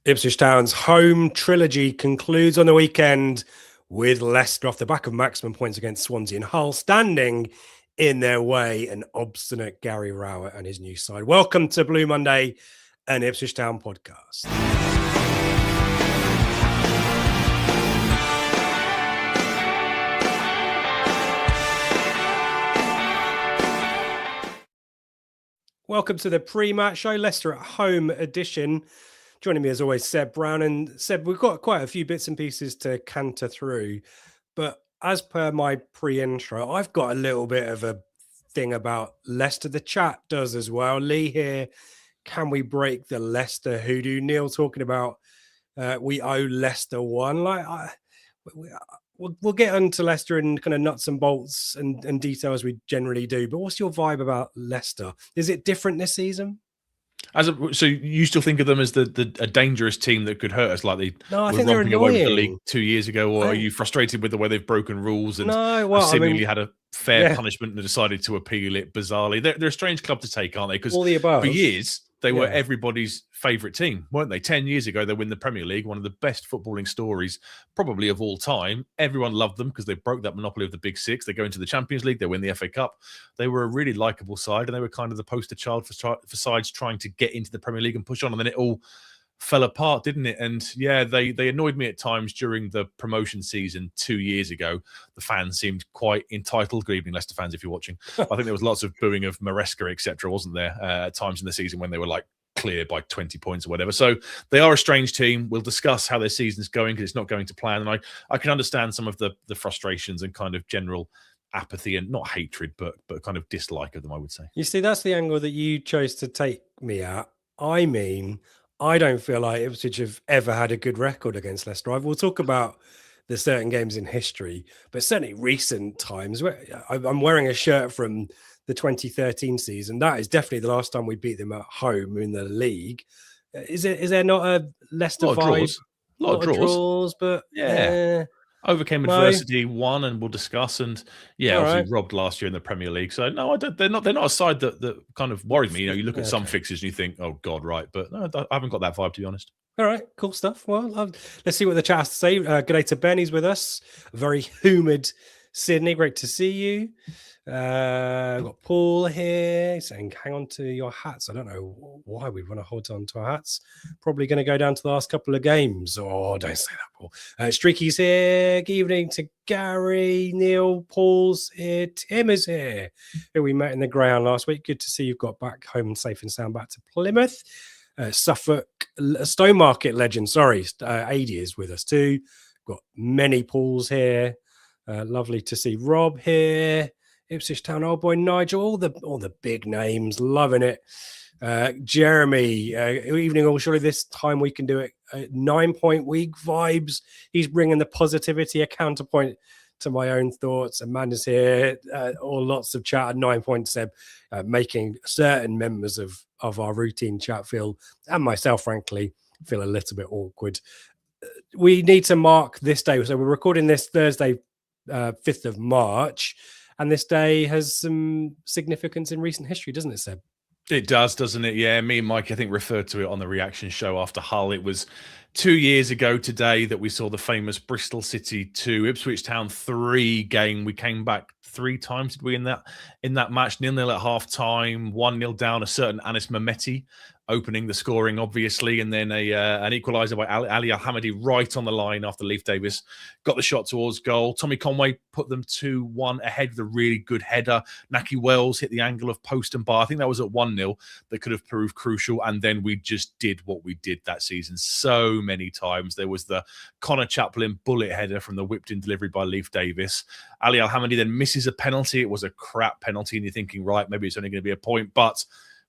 Ipswich Town's home trilogy concludes on the weekend with Leicester off the back of maximum points against Swansea and Hull, standing in their way an obstinate Gary Rowett and his new side. Welcome to Blue Monday, an Ipswich Town podcast. Welcome to the pre-match show, Leicester at home edition. Joining me as always, Seb Brown. And Seb, we've got quite a few bits and pieces to canter through. But as per my pre-intro, I've got a little bit of a thing about Leicester. The chat does as well. Lee here, can we break the Leicester hoodoo? Neil talking about we owe Leicester one. We'll get onto Leicester in kind of nuts and bolts and details we generally do. But what's your vibe about Leicester? Is it different this season? So you still think of them as a dangerous team that could hurt us, like they I think they're annoying. Away with the league 2 years ago, or are you frustrated with the way they've broken rules and seemingly had a fair punishment and decided to appeal it bizarrely? They're a strange club to take, aren't they? Because all the above. For years they were everybody's favourite team, weren't they? 10 years ago they win the Premier League, one of the best footballing stories probably of all time. Everyone loved them because they broke that monopoly of the Big Six. They go into the Champions League, they win the FA Cup. They were a really likeable side, and they were kind of the poster child for sides trying to get into the Premier League and push on. And then it all fell apart, didn't it? And yeah, they annoyed me at times during the promotion season 2 years ago. The fans seemed quite entitled. Good evening, Leicester fans, if you're watching. I think there was lots of booing of Maresca, etc., wasn't there, at times in the season when they were like clear by 20 points or whatever. So they are a strange team. We'll discuss how their season's going because it's not going to plan. And I can understand some of the frustrations and kind of general apathy and not hatred, but kind of dislike of them, I would say. You see, that's the angle that you chose to take me at. I mean, I don't feel like Ipswich have ever had a good record against Leicester. We'll talk about the certain games in history, but certainly recent times. I'm wearing a shirt from the 2013 season. That is definitely the last time we beat them at home in the league. Is there not a Leicester vibe? A lot of draws, but overcame adversity, won, and we'll discuss. And obviously robbed last year in the Premier League. So no, they're not a side that kind of worried me. You know, you look at some fixtures and you think, oh God, right. But no, I haven't got that vibe, to be honest. All right, cool stuff. Well, let's see what the chat has to say. Good day to Ben. He's with us. Very humid Sydney. Great to see you. We've got Paul here saying, hang on to your hats. I don't know why we want to hold on to our hats. Probably going to go down to the last couple of games. Oh, don't say that, Paul. Streaky's here. Good evening to Gary, Neil, Paul's here. Tim is here, who we met in the ground last week. Good to see you've got back home safe and sound back to Plymouth. Suffolk Stone Market legend, Adi is with us too. Got many Pauls here. Lovely to see Rob here. Ipswich Town old boy Nigel, all the big names, loving it. Jeremy, evening all. Surely this time we can do it. 9-point week vibes. He's bringing the positivity, a counterpoint to my own thoughts. Amanda's here. All lots of chat at 9 points. Seb, making certain members of our routine chat feel, and myself, frankly, feel a little bit awkward. We need to mark this day. So we're recording this Thursday, 5th of March. And this day has some significance in recent history, doesn't it, Seb? It does, doesn't it? Yeah, me and Mike, I think, referred to it on the reaction show after Hull. It was 2 years ago today that we saw the famous Bristol City 2, Ipswich Town 3 game. We came back 3 times, did we, in that match? 0-0 at half-time, 1-0 down, a certain Anis Mehmeti opening the scoring, obviously, and then an equaliser by Ali Al-Hamadi right on the line after Leif Davis got the shot towards goal. Tommy Conway put them 2-1 ahead with a really good header. Naki Wells hit the angle of post and bar. I think that was at 1-0 that could have proved crucial, and then we just did what we did that season so many times. There was the Connor Chaplin bullet header from the whipped-in delivery by Leif Davis. Ali Al-Hamadi then misses a penalty. It was a crap penalty, and you're thinking, right, maybe it's only going to be a point, but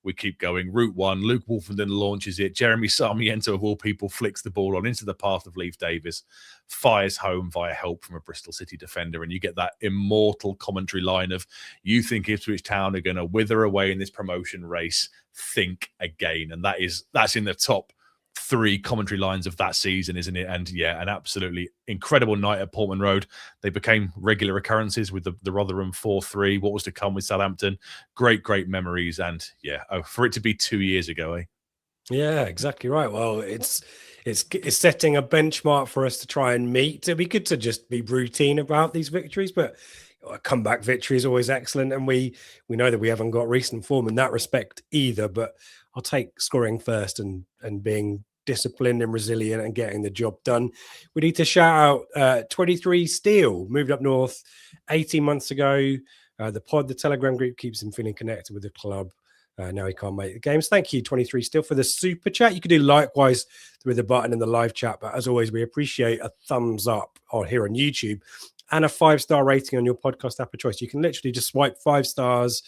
we keep going. Route 1, Luke Wolfenden launches it. Jeremy Sarmiento, of all people, flicks the ball on into the path of Leif Davis, fires home via help from a Bristol City defender, and you get that immortal commentary line of, you think Ipswich Town are going to wither away in this promotion race, think again. And that's in the top 3 commentary lines of that season, isn't it? And yeah, an absolutely incredible night at Portman Road. They became regular occurrences with the Rotherham 4-3, what was to come with Southampton. Great memories. And yeah, for it to be 2 years ago, Yeah, exactly right. Well, it's setting a benchmark for us to try and meet. It'd be good to just be routine about these victories, but a comeback victory is always excellent, and we know that we haven't got recent form in that respect either. But I'll take scoring first and being disciplined and resilient and getting the job done. We need to shout out 23 Steel, moved up north 18 months ago. The Telegram group keeps him feeling connected with the club. Now he can't make the games. Thank you, 23 Still, for the super chat. You can do likewise with the button in the live chat. But as always, we appreciate a thumbs up on here on YouTube and a 5-star rating on your podcast app of choice. You can literally just swipe 5 stars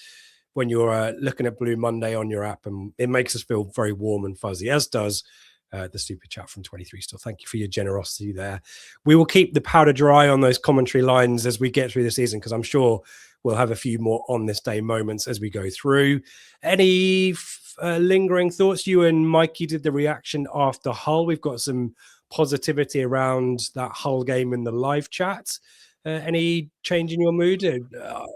when you're looking at Blue Monday on your app, and it makes us feel very warm and fuzzy, as does the super chat from 23 Still. Thank you for your generosity there. We will keep the powder dry on those commentary lines as we get through the season, because I'm sure we'll have a few more on this day moments as we go through. Any lingering thoughts? You and Mikey did the reaction after Hull. We've got some positivity around that Hull game in the live chat. Any change in your mood?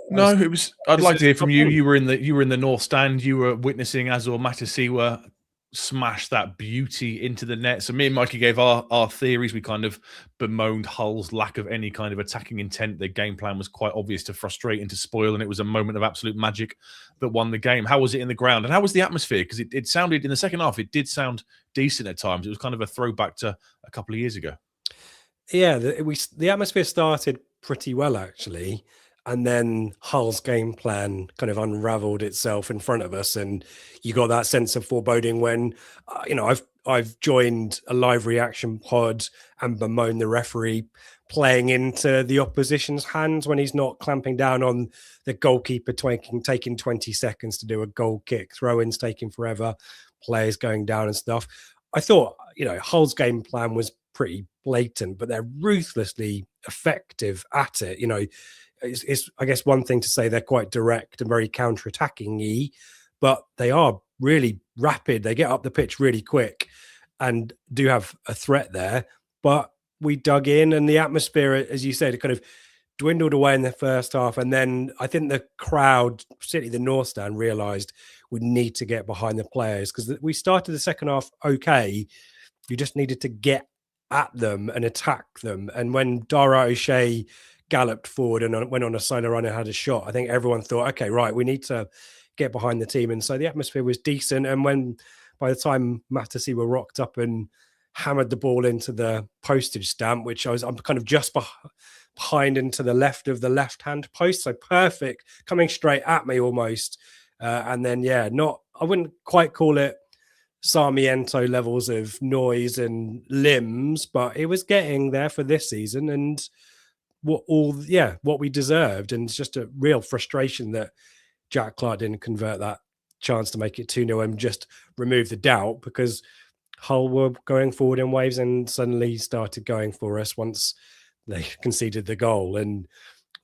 No, it was. I'd like to hear from you. You were in the north stand. You were witnessing Azor Matasiwa smash that beauty into the net. So me and Mikey gave our theories. We kind of bemoaned Hull's lack of any kind of attacking intent. Their game plan was quite obvious to frustrate and to spoil, and it was a moment of absolute magic that won the game. How was it in the ground, and how was the atmosphere? Because it sounded in the second half, it did sound decent at times. It was kind of a throwback to a couple of years ago. Yeah, the atmosphere started pretty well, actually, and then Hull's game plan kind of unraveled itself in front of us, and you got that sense of foreboding when I've joined a live reaction pod and bemoaned the referee playing into the opposition's hands when he's not clamping down on the goalkeeper taking 20 seconds to do a goal kick, throw-ins taking forever, players going down and stuff. I thought, Hull's game plan was pretty blatant, but they're ruthlessly effective at it. It's I guess one thing to say they're quite direct and very counter-attacking-y, but they are really rapid. They get up the pitch really quick and do have a threat there. But we dug in, and the atmosphere, as you said, it kind of dwindled away in the first half. And then I think the crowd, particularly the North Stand, realised we need to get behind the players, because we started the second half okay. You just needed to get at them and attack them. And when Dara O'Shea galloped forward and went on a solo run and had a shot, I think everyone thought, okay, right, we need to get behind the team. And so the atmosphere was decent. And by the time Matasiwa rocked up and hammered the ball into the postage stamp, which I'm kind of just behind into the left of the left-hand post, so perfect, coming straight at me almost. And then, I wouldn't quite call it Sarmiento levels of noise and limbs, but it was getting there for this season, and what we deserved. And it's just a real frustration that Jack Clark didn't convert that chance to make it 2-0 and just remove the doubt, because Hull were going forward in waves and suddenly started going for us once they conceded the goal. And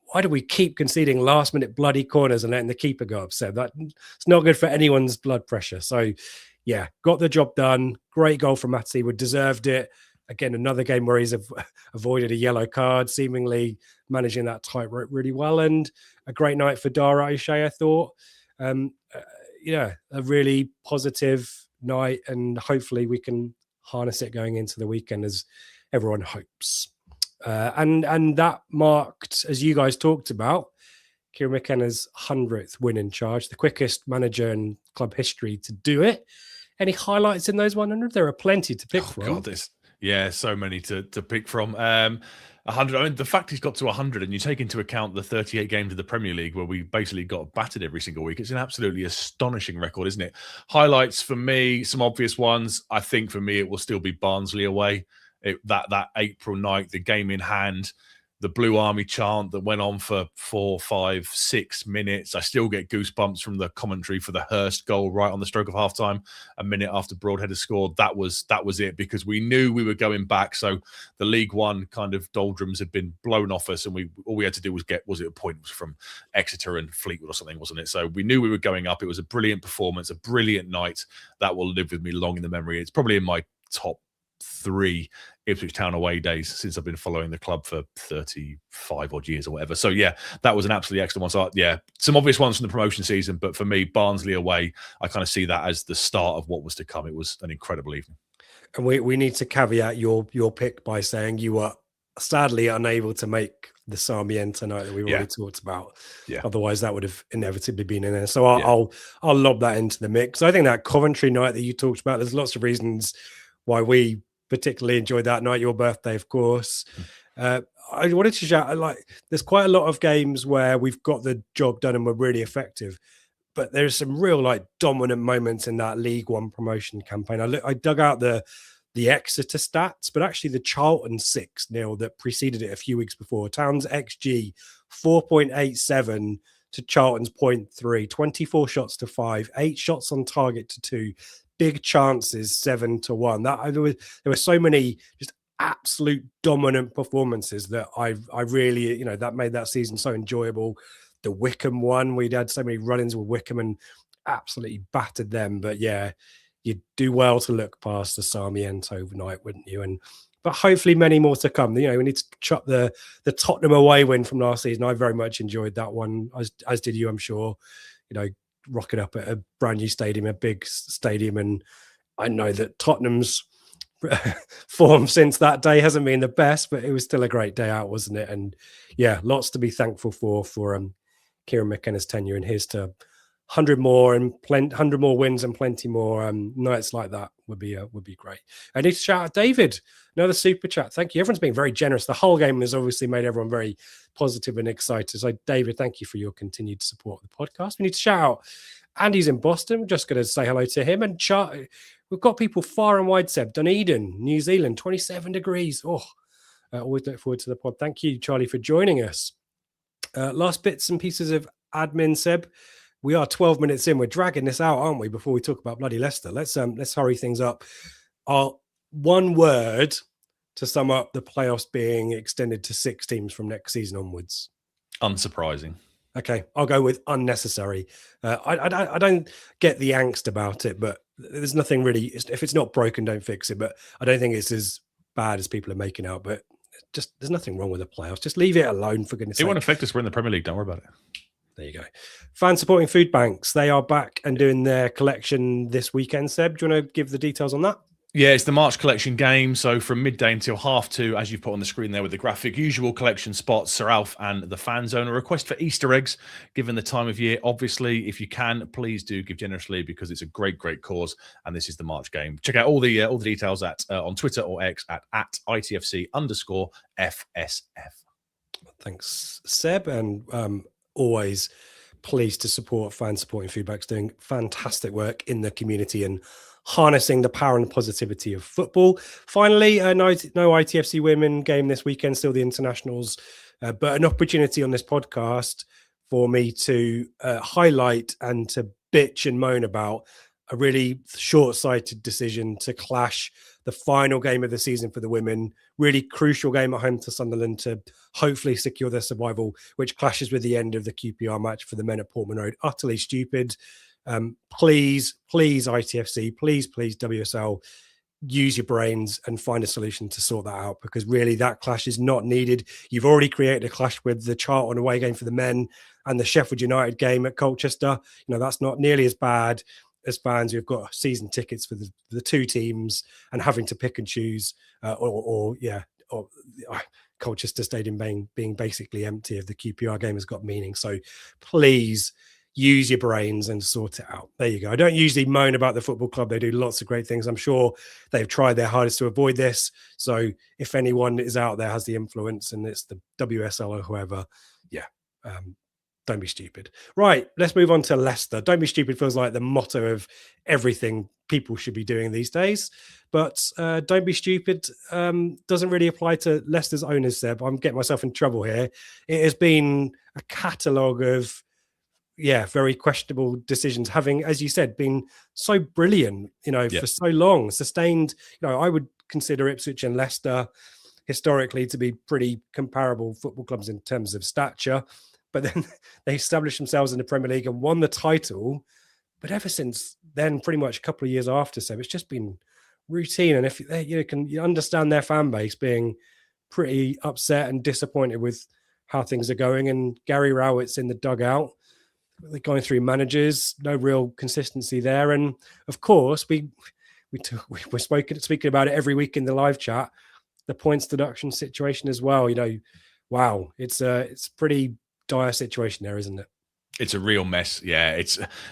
why do we keep conceding last minute bloody corners and letting the keeper go upset? It's not good for anyone's blood pressure. So yeah, got the job done. Great goal from Matty. Would deserved it. Again, another game where he's avoided a yellow card, seemingly managing that tightrope really well. And a great night for Dara O'Shea, I thought. A really positive night, and hopefully we can harness it going into the weekend, as everyone hopes. And that marked, as you guys talked about, Kieran McKenna's 100th win in charge, the quickest manager in club history to do it. Any highlights in those 100? There are plenty to pick from. God, so many to pick from. 100. I mean, the fact he's got to 100, and you take into account the 38 games of the Premier League where we basically got battered every single week, it's an absolutely astonishing record, isn't it? Highlights for me, some obvious ones. I think for me, it will still be Barnsley away. That April night, the game in hand, the Blue Army chant that went on for 4, 5, 6 minutes. I still get goosebumps from the commentary for the Hurst goal right on the stroke of halftime, a minute after Broadhead had scored. That was it, because we knew we were going back. So the League One kind of doldrums had been blown off us, and all we had to do was a point from Exeter and Fleetwood or something, wasn't it? So we knew we were going up. It was a brilliant performance, a brilliant night that will live with me long in the memory. It's probably in my top 3 Ipswich Town away days since I've been following the club for 35 odd years or whatever. So yeah, that was an absolutely excellent one. So yeah, some obvious ones from the promotion season, but for me, Barnsley away, I kind of see that as the start of what was to come. It was an incredible evening. And we need to caveat your pick by saying you were sadly unable to make the Sarmiento night that we've already talked about. Yeah. Otherwise, that would have inevitably been in there. So I'll lob that into the mix. I think that Coventry night that you talked about, there's lots of reasons why we particularly enjoyed that night. Your birthday, of course. I wanted to shout, like, there's quite a lot of games where we've got the job done and we're really effective. But there's some real like dominant moments in that League One promotion campaign. I dug out the Exeter stats, but actually the Charlton 6-0 that preceded it a few weeks before. Town's XG 4.87 to Charlton's 0.3, 24 shots to 5, 8 shots on target to 2, big chances 7-1. There were so many just absolute dominant performances that I really, that made that season so enjoyable. The Wickham one, we'd had so many run-ins with Wickham and absolutely battered them. But yeah, you'd do well to look past the Sarmiento night, wouldn't you? But hopefully many more to come. We need to chop the Tottenham away win from last season. I very much enjoyed that one, as did you, I'm sure. Rocking up at a brand new stadium, a big stadium. And I know that Tottenham's form since that day hasn't been the best, but it was still a great day out, wasn't it? And yeah, lots to be thankful for Kieran McKenna's tenure, and here's to 100 more wins and plenty more nights like that would be great. I need to shout out David, another super chat. Thank you. Everyone's been very generous. The whole game has obviously made everyone very positive and excited. So David, thank you for your continued support of the podcast. We need to shout out Andy's in Boston. We're just going to say hello to him. And we've got people far and wide, Seb. Dunedin, New Zealand, 27 degrees. Always look forward to the pod. Thank you, Charlie, for joining us. Last bits and pieces of admin, Seb. We are 12 minutes in. We're dragging this out, aren't we, before we talk about bloody Leicester? Let's hurry things up. One word to sum up the playoffs being extended to 6 teams from next season onwards. Unsurprising. Okay, I'll go with unnecessary. I don't get the angst about it, but there's nothing really. If it's not broken, don't fix it. But I don't think it's as bad as people are making out. But just there's nothing wrong with the playoffs. Just leave it alone, for goodness sake. It won't affect us. We're in the Premier League. Don't worry about it. There you go. Fan supporting food banks. They are back and doing their collection this weekend. Seb, do you want to give the details on that? Yeah, it's the March collection game. So from midday until 2:30, as you've put on the screen there with the graphic, usual collection spots, Sir Alf and the Fan Zone. A request for Easter eggs, given the time of year. Obviously, if you can, please do give generously because it's a great, great cause. And this is the March game. Check out all the details on Twitter or X at ITFC_FSF. Thanks, Seb. And always pleased to support Fan Supporting Feedback's doing fantastic work in the community and harnessing the power and positivity of football. Finally, no ITFC women game this weekend, still the internationals, but an opportunity on this podcast for me to highlight and to bitch and moan about a really short-sighted decision to clash the final game of the season for the women, really crucial game at home to Sunderland to hopefully secure their survival, which clashes with the end of the QPR match for the men at Portman Road. Utterly stupid. Please ITFC, please WSL, use your brains and find a solution to sort that out, because really that clash is not needed. You've already created a clash with the Charlton away game for the men and the Sheffield United game at Colchester. That's not nearly as bad as fans who've got season tickets for the two teams and having to pick and choose, or Colchester Stadium being basically empty if the QPR game has got meaning. So please use your brains and sort it out. There you go. I don't usually moan about the football club. They do lots of great things. I'm sure they've tried their hardest to avoid this. So if anyone is out there has the influence and it's the WSL or whoever, don't be stupid. Right, let's move on to Leicester. Don't be stupid feels like the motto of everything people should be doing these days. But don't be stupid doesn't really apply to Leicester's owners, Seb. I'm getting myself in trouble here. It has been a catalogue of very questionable decisions, having, as you said, been so brilliant, for so long, sustained. I would consider Ipswich and Leicester historically to be pretty comparable football clubs in terms of stature. But then they established themselves in the Premier League and won the title. But ever since then, pretty much a couple of years after, so it's just been routine. And if you understand their fan base being pretty upset and disappointed with how things are going, and Gary Rowett's in the dugout, they're going through managers, no real consistency there. And of course, we're speaking about it every week in the live chat, the points deduction situation as well. Wow, it's a pretty dire situation there, isn't it? It's a real mess. Yeah,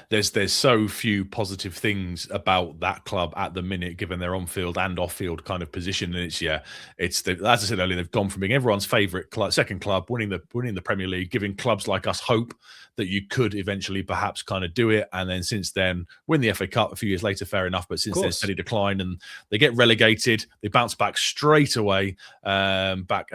there's so few positive things about that club at the minute, given their on-field and off-field kind of position. And as I said earlier, they've gone from being everyone's favourite second club, winning the Premier League, giving clubs like us hope that you could eventually perhaps kind of do it, and then since then win the FA Cup a few years later. Fair enough, but since then steady decline, and they get relegated. They bounce back straight away, but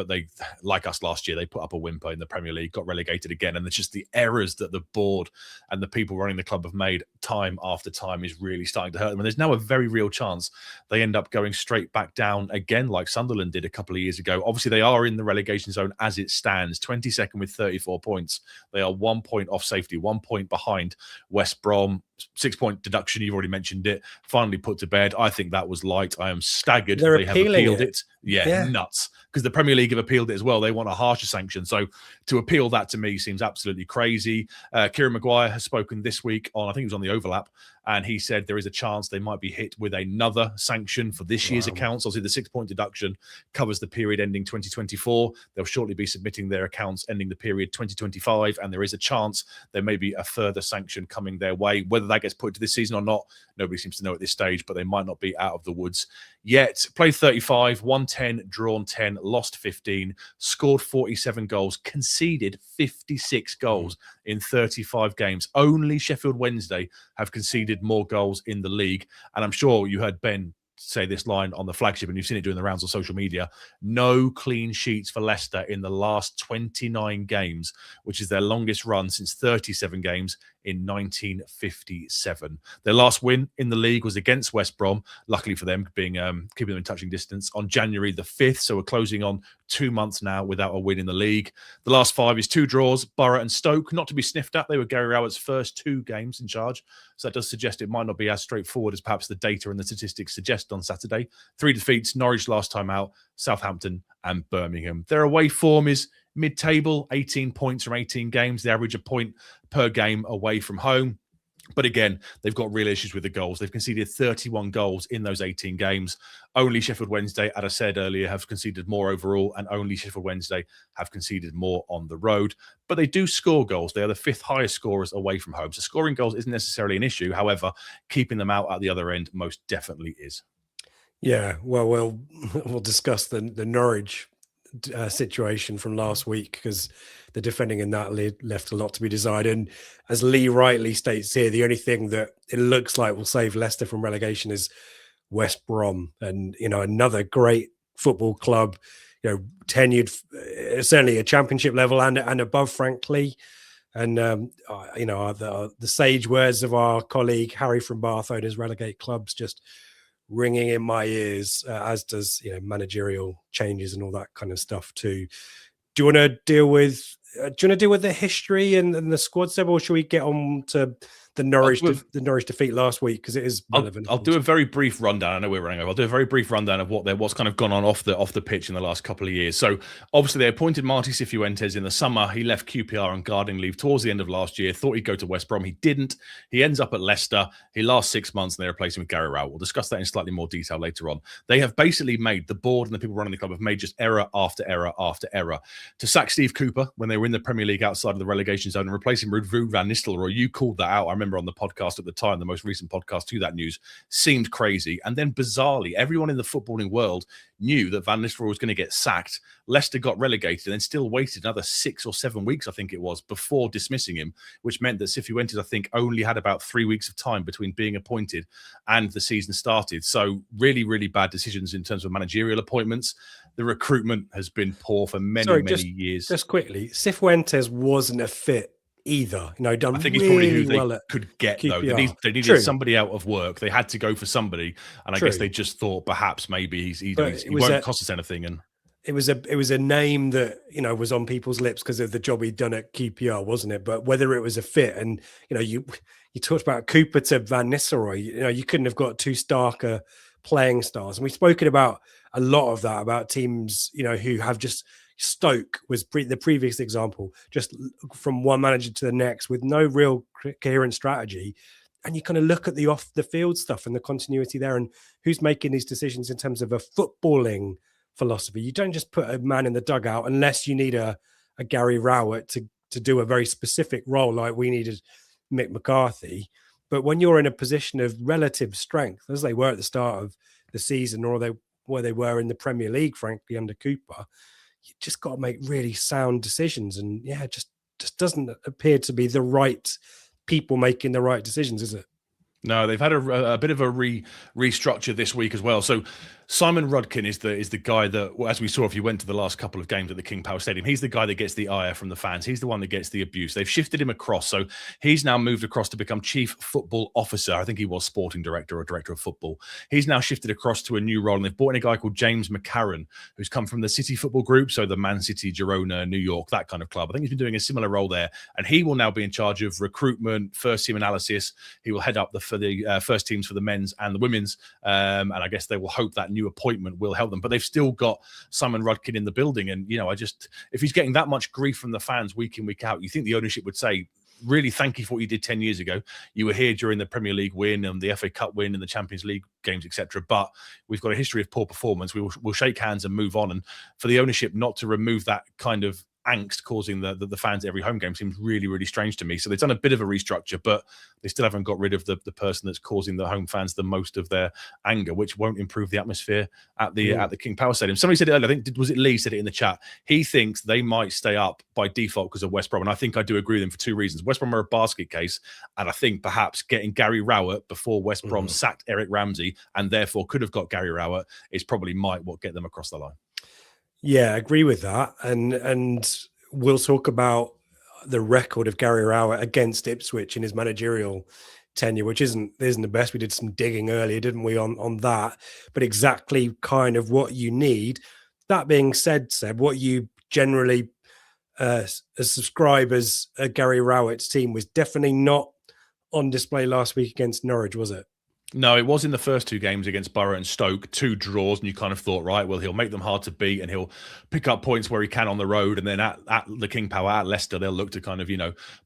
they, like us last year, they put up a whimper in the Premier League, got relegated again, and it's just the errors that the board and the people running the club have made time after time is really starting to hurt them. And there's now a very real chance they end up going straight back down again, like Sunderland did a couple of years ago. Obviously, they are in the relegation zone as it stands, 22nd with 34 points. They are 1 point off safety, 1 point behind West Brom. 6-point deduction, you've already mentioned it, finally put to bed. I think that was light. I am staggered they have appealed it. Yeah, nuts. Because the Premier League have appealed it as well. They want a harsher sanction. So to appeal that, to me, seems absolutely crazy. Kieran Maguire has spoken this week on, I think it was on the Overlap, and he said there is a chance they might be hit with another sanction for this year's accounts. Obviously, the 6-point deduction covers the period ending 2024. They'll shortly be submitting their accounts ending the period 2025, and there is a chance there may be a further sanction coming their way. Whether that gets put to this season or not, nobody seems to know at this stage, but they might not be out of the woods yet. Played 35, won 10, drawn 10, lost 15, scored 47 goals, conceded 56 goals in 35 games. Only Sheffield Wednesday have conceded more goals in the league. And I'm sure you heard Ben say this line on the flagship, and you've seen it doing the rounds on social media. No clean sheets for Leicester in the last 29 games, which is their longest run since 37 games in 1957. Their last win in the league was against West Brom, luckily for them, being keeping them in touching distance, on January the 5th. So we're closing on 2 months now without a win in the league. The last 5 is 2 draws, Borough and Stoke, not to be sniffed at. They were Gary Rowett's first 2 games in charge. So that does suggest it might not be as straightforward as perhaps the data and the statistics suggest on Saturday. 3 defeats, Norwich last time out, Southampton and Birmingham. Their away form is mid-table, 18 points from 18 games. They average a point per game away from home. But again, they've got real issues with the goals. They've conceded 31 goals in those 18 games. Only Sheffield Wednesday, as I said earlier, have conceded more overall, and only Sheffield Wednesday have conceded more on the road. But they do score goals. They are the 5th highest scorers away from home. So scoring goals isn't necessarily an issue. However, keeping them out at the other end most definitely is. Yeah, well, we'll discuss the Norwich situation from last week, because the defending in that left a lot to be desired. And as Lee rightly states here, the only thing that it looks like will save Leicester from relegation is West Brom, and another great football club, tenured certainly at championship level and above, frankly. And the sage words of our colleague Harry from Bath, owners relegate clubs, just ringing in my ears, as does managerial changes and all that kind of stuff too. Do you want to deal with the history and the squad, Seb, or should we get on to the Norwich defeat last week, because it is relevant? I'll do a very brief rundown. I know we're running over. I'll do a very brief rundown of what's kind of gone on off the pitch in the last couple of years. So obviously they appointed Marty Cifuentes in the summer. He left QPR on gardening leave towards the end of last year. Thought he'd go to West Brom. He didn't. He ends up at Leicester. He lasts 6 months, and they replace him with Gary Rowett. We'll discuss that in slightly more detail later on. They have basically made, the board and the people running the club have made just error after error after error. To sack Steve Cooper when they were in the Premier League outside of the relegation zone and replace him with Ruud van Nistelrooy, you called that out. I remember on the podcast at the time, the most recent podcast to that news, seemed crazy. And then bizarrely, everyone in the footballing world knew that Van Nistelrooy was going to get sacked. Leicester got relegated and then still waited another 6 or 7 weeks, I think it was, before dismissing him, which meant that Cifuentes, I think, only had about 3 weeks of time between being appointed and the season started. So really, really bad decisions in terms of managerial appointments. The recruitment has been poor for many years. Just quickly, Cifuentes wasn't a fit either. Done. I think he's really probably who they well could get, QPR. Though. They needed somebody out of work. They had to go for somebody, and I guess they just thought perhaps maybe he won't cost us anything. And it was a name that was on people's lips because of the job he'd done at QPR, wasn't it? But whether it was a fit, and you talked about Cooper to Van Nistelrooy, you couldn't have got too stark a playing styles. And we've spoken about a lot of that, about teams, who have just Stoke was the previous example, just from one manager to the next with no real coherent strategy. And you kind of look at the off the field stuff and the continuity there and who's making these decisions in terms of a footballing philosophy. You don't just put a man in the dugout unless you need a Gary Rowett to do a very specific role like we needed Mick McCarthy. But when you're in a position of relative strength, as they were at the start of the season, or where they were in the Premier League, frankly, under Cooper, you just got to make really sound decisions. And it just doesn't appear to be the right people making the right decisions, is it? No, they've had a bit of a restructure this week as well. So Simon Rudkin is the guy that, as we saw, if you went to the last couple of games at the King Power Stadium, he's the guy that gets the ire from the fans. He's the one that gets the abuse. They've shifted him across. So he's now moved across to become Chief Football Officer. I think he was Sporting Director or Director of Football. He's now shifted across to a new role, and they've brought in a guy called James McCarran, who's come from the City Football Group, so the Man City, Girona, New York, that kind of club. I think he's been doing a similar role there, and he will now be in charge of recruitment, first team analysis. He will head up the first teams for the men's and the women's, and I guess they will hope that new appointment will help them. But they've still got Simon Rudkin in the building, and if he's getting that much grief from the fans week in, week out, you think the ownership would say, really, thank you for what you did 10 years ago. You were here during the Premier League win and the FA Cup win and the Champions League games, etc. But we've got a history of poor performance. We'll shake hands and move on. And for the ownership not to remove that kind of angst causing the fans at every home game seems really, really strange to me. So they've done a bit of a restructure, but they still haven't got rid of the person that's causing the home fans the most of their anger, which won't improve the atmosphere at the King Power Stadium. Somebody said it earlier, I think, was it Lee said it in the chat? He thinks they might stay up by default because of West Brom, and I think I do agree with him for two reasons. West Brom are a basket case, and I think perhaps getting Gary Rowett before West Brom sacked Eric Ramsey and therefore could have got Gary Rowett is probably what get them across the line. Yeah, I agree with that. And we'll talk about the record of Gary Rowett against Ipswich in his managerial tenure, which isn't the best. We did some digging earlier, didn't we, on that? But exactly kind of what you need. That being said, Seb, what you generally subscribe as a Gary Rowett's team was definitely not on display last week against Norwich, was it? No, it was in the first two games against Borough and Stoke, 2 draws, and you kind of thought, right, well, he'll make them hard to beat and he'll pick up points where he can on the road. And then at the King Power, at Leicester, they'll look to kind of,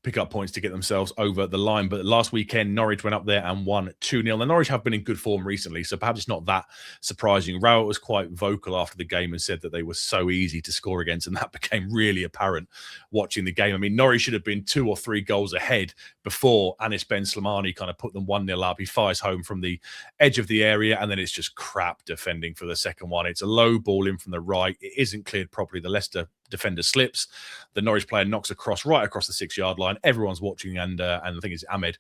pick up points to get themselves over the line. But last weekend, Norwich went up there and won 2-0. Now, Norwich have been in good form recently, so perhaps it's not that surprising. Rowett was quite vocal after the game and said that they were so easy to score against, and that became really apparent watching the game. I mean, Norwich should have been 2 or 3 goals ahead before Anis Ben Slimani kind of put them 1-0 up. He fires home from the edge of the area, and then it's just crap defending for the second one. It's a low ball in from the right. It isn't cleared properly. The Leicester defender slips. The Norwich player knocks right across the 6-yard line. Everyone's watching, and I think it's Ahmed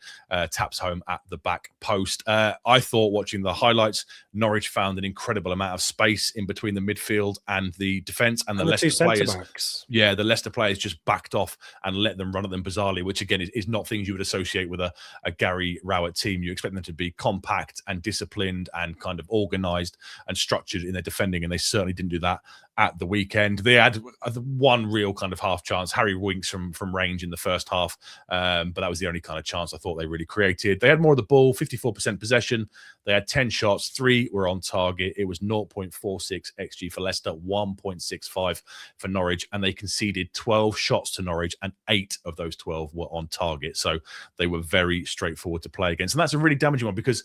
taps home at the back post. I thought, watching the highlights, Norwich found an incredible amount of space in between the midfield and the defence, and the Leicester players. Yeah, the Leicester players just backed off and let them run at them bizarrely, which again is not things you would associate with a Gary Rowett team. You expect them to be compact and disciplined and kind of organised and structured in their defending, and they certainly didn't do that at the weekend. They had one real kind of half chance, Harry Winks from range in the first half, but that was the only kind of chance I thought they really created. They had more of the ball, 54% possession. They had 10 shots, 3 were on target. It was 0.46 XG for Leicester, 1.65 for Norwich, and they conceded 12 shots to Norwich, and 8 of those 12 were on target. So they were very straightforward to play against, and that's a really damaging one because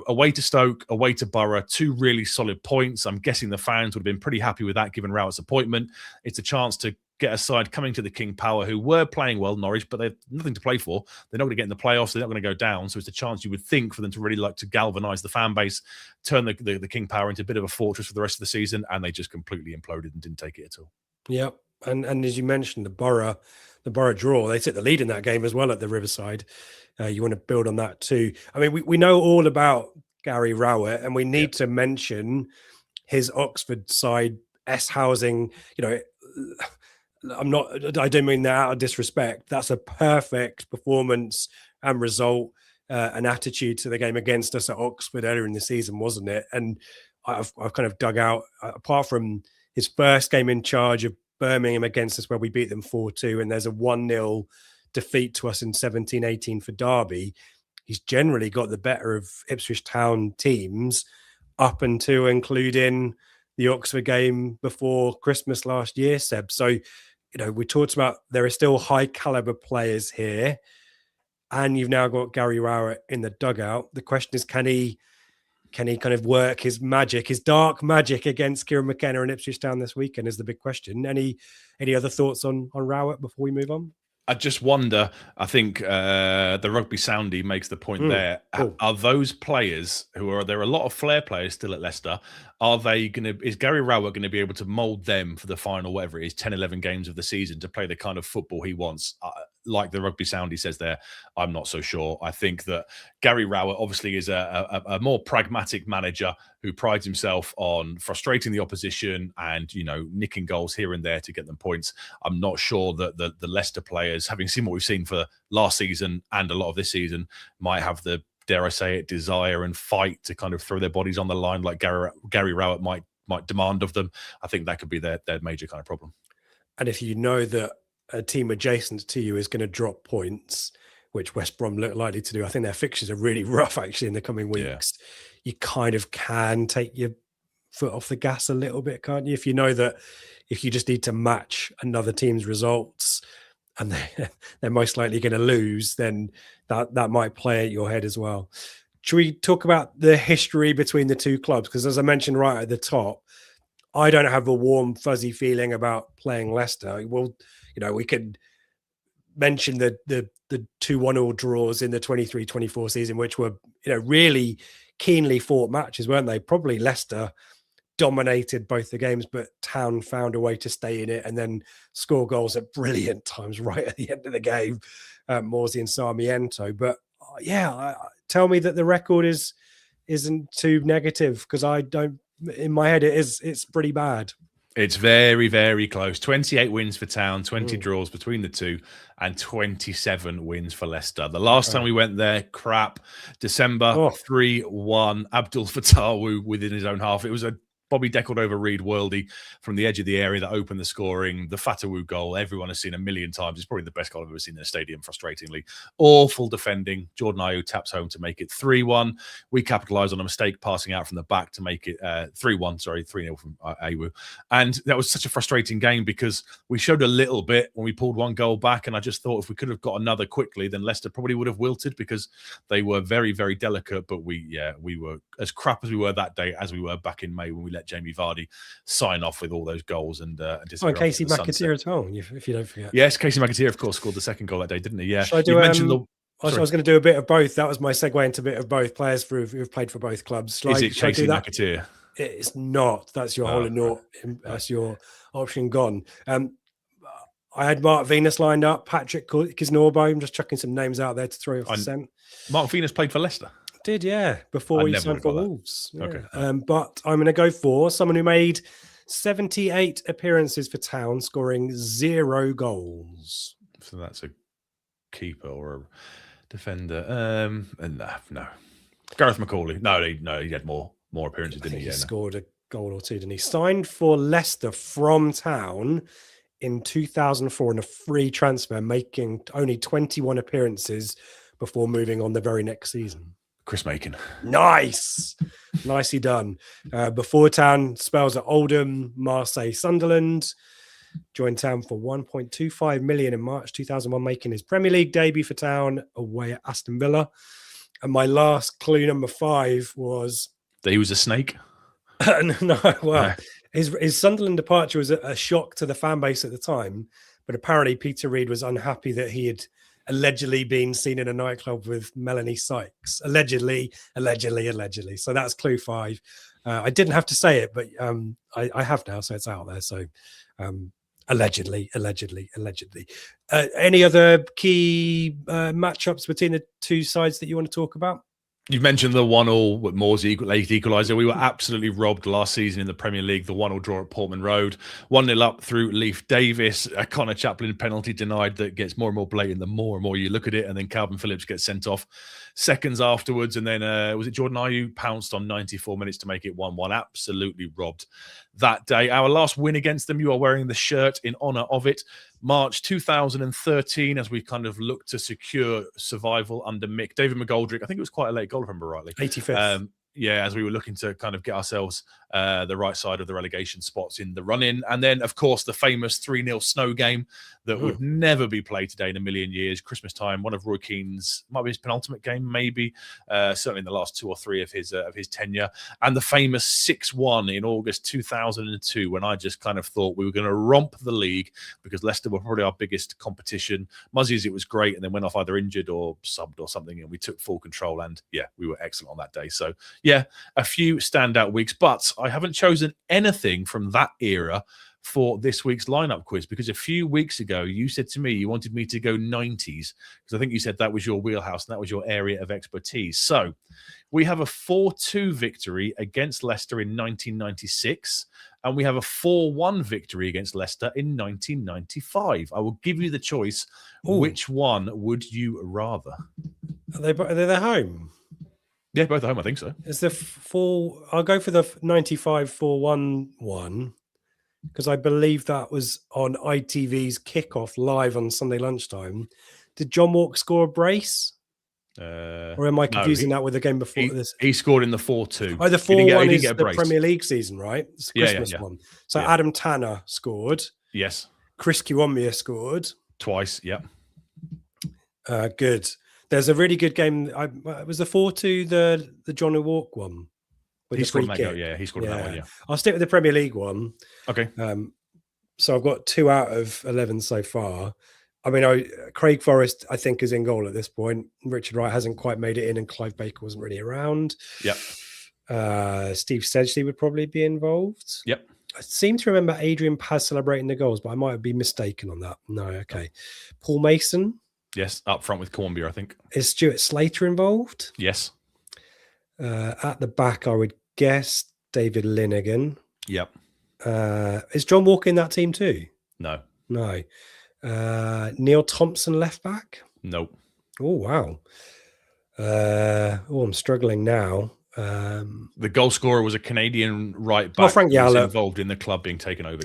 away to Stoke, away to Borough, 2 really solid points. I'm guessing the fans would have been pretty happy with that, given Rowett's appointment. It's a chance to get a side coming to the King Power who were playing well, Norwich, but they've nothing to play for. They're not going to get in the playoffs. They're not going to go down. So it's a chance, you would think, for them to really like to galvanise the fan base, turn the King Power into a bit of a fortress for the rest of the season, and they just completely imploded and didn't take it at all. Yep. And as you mentioned, the Borough draw, they took the lead in that game as well at the Riverside. You want to build on that too. I mean, we know all about Gary Rowett, and we need to mention his Oxford side, S-housing. I don't mean that out of disrespect. That's a perfect performance and result and attitude to the game against us at Oxford earlier in the season, wasn't it? And I've kind of dug out, apart from his first game in charge of Birmingham against us, where we beat them 4-2, and there's a 1-0 defeat to us in 17-18 for Derby. He's generally got the better of Ipswich Town teams up until including the Oxford game before Christmas last year, Seb. So, we talked about there are still high caliber players here, and you've now got Gary Rowett in the dugout. The question is, can he kind of work his magic, his dark magic against Kieran McKenna and Ipswich Town this weekend is the big question. Any other thoughts on Rowett before we move on? I just wonder, I think the Rugby Soundy makes the point there. Cool. Are those players there are a lot of flair players still at Leicester. Is Gary Rowett going to be able to mould them for the final, whatever it is, 10, 11 games of the season to play the kind of football he wants? Like the Rugby Soundy says there, I'm not so sure. I think that Gary Rowett obviously is a more pragmatic manager who prides himself on frustrating the opposition and, nicking goals here and there to get them points. I'm not sure that the Leicester players, having seen what we've seen for last season and a lot of this season, might have the, dare I say it, desire and fight to kind of throw their bodies on the line like Gary Rowett might demand of them. I think that could be their major kind of problem. And if you know that a team adjacent to you is going to drop points, which West Brom look likely to do, I think their fixtures are really rough actually in the coming weeks. Yeah. You kind of can take your foot off the gas a little bit, can't you? If you know that if you just need to match another team's results and they're most likely going to lose, then that might play at your head as well. Should we talk about the history between the two clubs? Because as I mentioned right at the top, I don't have a warm, fuzzy feeling about playing Leicester. Well, we could mention the 2-1 draws in the 23-24 season, which were, really keenly fought matches, weren't they? Probably Leicester dominated both the games, but Town found a way to stay in it and then score goals at brilliant times right at the end of the game, Morsey and Sarmiento. But tell me that the record isn't too negative, because I don't. In my head, it's pretty bad. It's very, very close. 28 wins for Town, 20 draws between the two, and 27 wins for Leicester. The last time we went there, crap. December, 3-1. Abdul Fattah within his own half. It was a Bobby deckled over Reed worldie from the edge of the area that opened the scoring. The Fatawu goal, everyone has seen a million times. It's probably the best goal I've ever seen in a stadium, frustratingly. Awful defending. Jordan Ayew taps home to make it 3-1. We capitalised on a mistake passing out from the back to make it 3-1, 3-0 from Ayew. And that was such a frustrating game because we showed a little bit when we pulled one goal back, and I just thought if we could have got another quickly, then Leicester probably would have wilted because they were very, very delicate. But we were as crap as we were that day as we were back in May when we let Jamie Vardy sign off with all those goals and Casey McAteer as well, if you don't forget. Yes, Casey McAteer, of course, scored the second goal that day, didn't he? Yeah. Should I do, I was going to do a bit of both. That was my segue into a bit of both players who've played for both clubs. Is it Casey McAteer? It's not. That's your whole naught. That's your option gone. I had Mark Venus lined up, Patrick Kisnorbo. I'm just chucking some names out there to throw off the scent. Mark Venus played for Leicester. Did, yeah, before he signed for Wolves. Yeah. Okay. But I'm going to go for someone who made 78 appearances for Town, scoring 0 goals. So that's a keeper or a defender. No. Gareth McCauley. No, he had more appearances, didn't he? He scored a goal or two, didn't he? Signed for Leicester from Town in 2004 in a free transfer, making only 21 appearances before moving on the very next season. Chris Macon. Nice. Nicely done. Before Town, spells at Oldham, Marseille, Sunderland. Joined Town for 1.25 million in March 2001, making his Premier League debut for Town away at Aston Villa. And my last clue, number 5, was... that he was a snake? His Sunderland departure was a shock to the fan base at the time, but apparently Peter Reid was unhappy that he had allegedly been seen in a nightclub with Melanie Sykes. Allegedly. So that's clue 5. I didn't have to say it, but I have now, so it's out there. So allegedly. Any other key matchups between the two sides that you want to talk about? You've mentioned the 1-1 with Morsey, late equaliser. We were absolutely robbed last season in the Premier League. The 1-1 draw at Portman Road. 1-0 up through Leif Davis. A Connor Chaplin penalty denied that gets more and more blatant the more and more you look at it. And then Calvin Phillips gets sent off seconds afterwards. And then was it Jordan Ayew pounced on 94 minutes to make it 1-1. Absolutely robbed that day. Our last win against them, you are wearing the shirt in honour of it. March 2013, as we kind of look to secure survival under Mick. David McGoldrick, I think it was quite a late goal, if I remember rightly. 85th. as we were looking to kind of get ourselves the right side of the relegation spots in the run-in. And then, of course, the famous 3-0 snow game that would never be played today in a million years. Christmas time, one of Roy Keane's, might be his penultimate game, maybe, certainly in the last 2 or 3 of his tenure. And the famous 6-1 in August 2002, when I just kind of thought we were going to romp the league because Leicester were probably our biggest competition. Muzzies, it was great, and then went off either injured or subbed or something, and we took full control, and we were excellent on that day. So a few standout weeks, but I haven't chosen anything from that era for this week's lineup quiz, because a few weeks ago you said to me you wanted me to go 90s, because I think you said that was your wheelhouse and that was your area of expertise. So we have a 4-2 victory against Leicester in 1996, and we have a 4-1 victory against Leicester in 1995. I will give you the choice. Which one would you rather? Are they home? Yeah, both at home, I think so. Is the I'll go for the 95 4-1 one, because I believe that was on ITV's kickoff live on Sunday lunchtime. Did John Walk score a brace? Or am I confusing that with the game before this? He scored in the 4-2. Oh, the 4-1 is the Premier League season, right? It's the Christmas one. So Adam Tanner scored. Yes. Chris Kiwomia scored. Twice, Good. There's a really good game. It was the 4-2, the John O'Walk one. He scored that goal, he scored that one, I'll stick with the Premier League one. Okay. So I've got 2 out of 11 so far. I mean, Craig Forrest, I think, is in goal at this point. Richard Wright hasn't quite made it in, and Clive Baker wasn't really around. Yep. Steve Sedgley would probably be involved. Yep. I seem to remember Adrian Paz celebrating the goals, but I might be mistaken on that. No, okay. Paul Mason. Yes, up front with Cornbury, I think. Is Stuart Slater involved? Yes. At the back, I would guess David Linnigan. Yep. Is John Walker in that team too? No. Neil Thompson left back? No. Oh, wow. I'm struggling now. The goal scorer was a Canadian right back. Frank Yallop, involved in the club being taken over.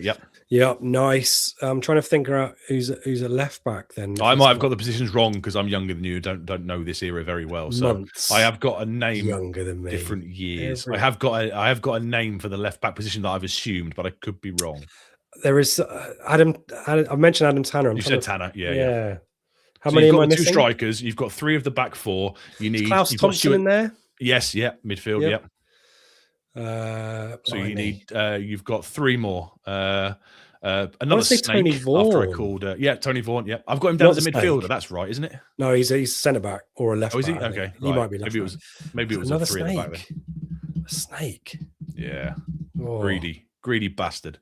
Yep, nice. I'm trying to think out who's a left back then. I might have got the positions wrong because I'm younger than you. Don't know this era very well. So Months I have got a name younger than me. Different years. I have got a name for the left back position that I've assumed, but I could be wrong. There is Adam. I mentioned Adam Tanner. You said Tanner, yeah. How many am I missing? 2 strikers. You've got 3 of the back 4. You need Klaus Thompson in there. Yes, midfield. Yep. So you need. You've got 3 more. Another snake Tony Vaughan. After I called. Tony Vaughan. Yeah, I've got him down as a midfielder. That's right, isn't it? No, he's centre back or a left. Oh, is he? back, Okay, he might be left. Maybe it was another a 3 snake. at the back then. A snake. Yeah. Greedy bastard.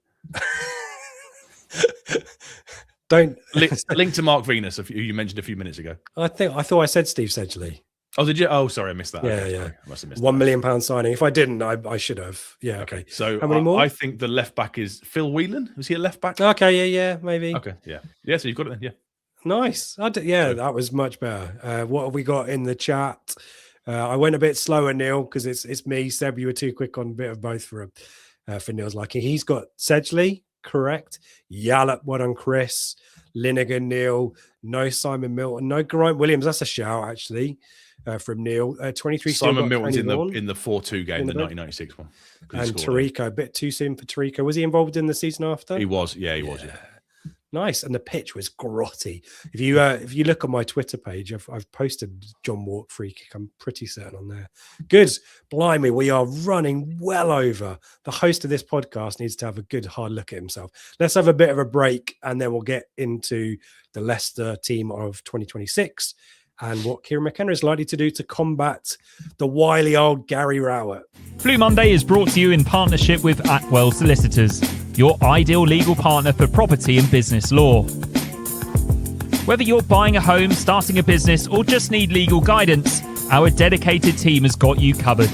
Don't link to Mark Venus, who you mentioned a few minutes ago. I thought I said Steve Sedgley. Oh, did you? Oh, sorry, I missed that. Yeah, okay, yeah. Sorry. I must have missed £1 million signing. If I didn't, I should have. Yeah, okay. So how many more? I think the left back is Phil Whelan. Was he a left back? Okay, yeah, maybe. Okay, yeah. Yeah, so you've got it then, yeah. Nice. That was much better. What have we got in the chat? I went a bit slower, Neil, because it's me. Seb, you were too quick on a bit of both for Neil's liking. He's got Sedgley, correct. Yallop, what on Chris. Linnigan, Neil. No Simon Milton. No Geraint Williams. That's a shout, actually, from Neil. 23. Simon Milton's in the 4-2 game, the 1996 one. And Tarico, a bit too soon for Tarico. Was he involved in the season after? He was. Yeah. Nice, and the pitch was grotty. If you look on my Twitter page, I've posted John Walk free kick. I'm pretty certain on there. Good, blimey, we are running well over. The host of this podcast needs to have a good hard look at himself. Let's have a bit of a break, and then we'll get into the Leicester team of 2026 and what Kieran McKenna is likely to do to combat the wily old Gary Rowett. Blue Monday is brought to you in partnership with Atwell Solicitors, your ideal legal partner for property and business law. Whether you're buying a home, starting a business, or just need legal guidance, our dedicated team has got you covered.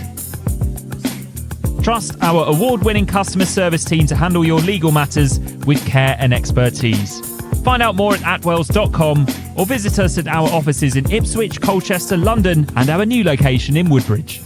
Trust our award-winning customer service team to handle your legal matters with care and expertise. Find out more at atwells.com or visit us at our offices in Ipswich, Colchester, London, and our new location in Woodbridge.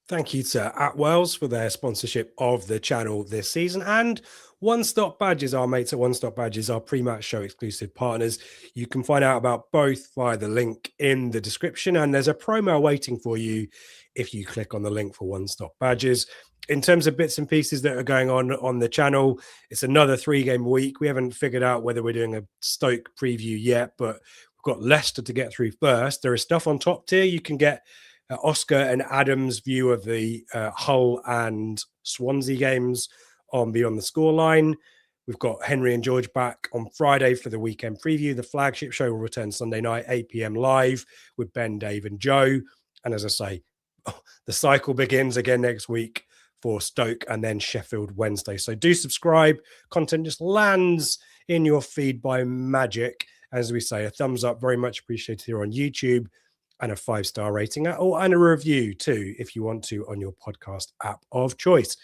Thank you to Atwells for their sponsorship of the channel this season. And One Stop Badges, our mates at One Stop Badges, our pre-match show exclusive partners. You can find out about both via the link in the description. And there's a promo waiting for you if you click on the link for One Stop Badges. In terms of bits and pieces that are going on the channel, it's another 3-game week. We haven't figured out whether we're doing a Stoke preview yet, but we've got Leicester to get through first. There is stuff on top tier. You can get Oscar and Adam's view of the Hull and Swansea games on Beyond the Scoreline. We've got Henry and George back on Friday for the weekend preview. The flagship show will return Sunday night, 8 p.m. live with Ben, Dave and Joe. And as I say, the cycle begins again next week for Stoke and then Sheffield Wednesday. So do subscribe. Content just lands in your feed by magic. As we say, a thumbs up, very much appreciated here on YouTube, and a 5-star rating and a review too, if you want to, on your podcast app of choice.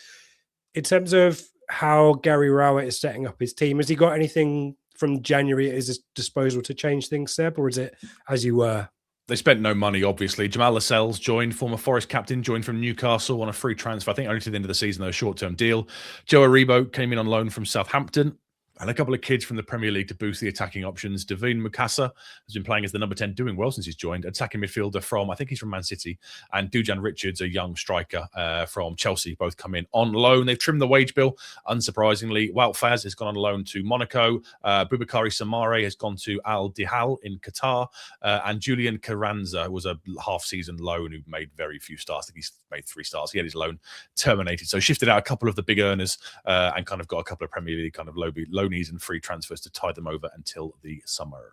In terms of how Gary Rowett is setting up his team, has he got anything from January at his disposal to change things, Seb, or is it as you were? They spent no money, obviously. Jamal Lascelles joined, former Forest captain, joined from Newcastle on a free transfer, I think only to the end of the season, though, a short-term deal. Joe Aribo came in on loan from Southampton. And a couple of kids from the Premier League to boost the attacking options. Davine Mukasa has been playing as the number 10, doing well since he's joined. Attacking midfielder from, I think he's from Man City. And Dujan Richards, a young striker from Chelsea, both come in on loan. They've trimmed the wage bill, unsurprisingly. Wout Faz has gone on loan to Monaco. Boubakary Samare has gone to Al Dihal in Qatar. And Julian Carranza was a half-season loan who made very few stars. I think he's made 3 stars. He had his loan terminated. So shifted out a couple of the big earners and kind of got a couple of Premier League kind of loanies and free transfers to tide them over until the summer.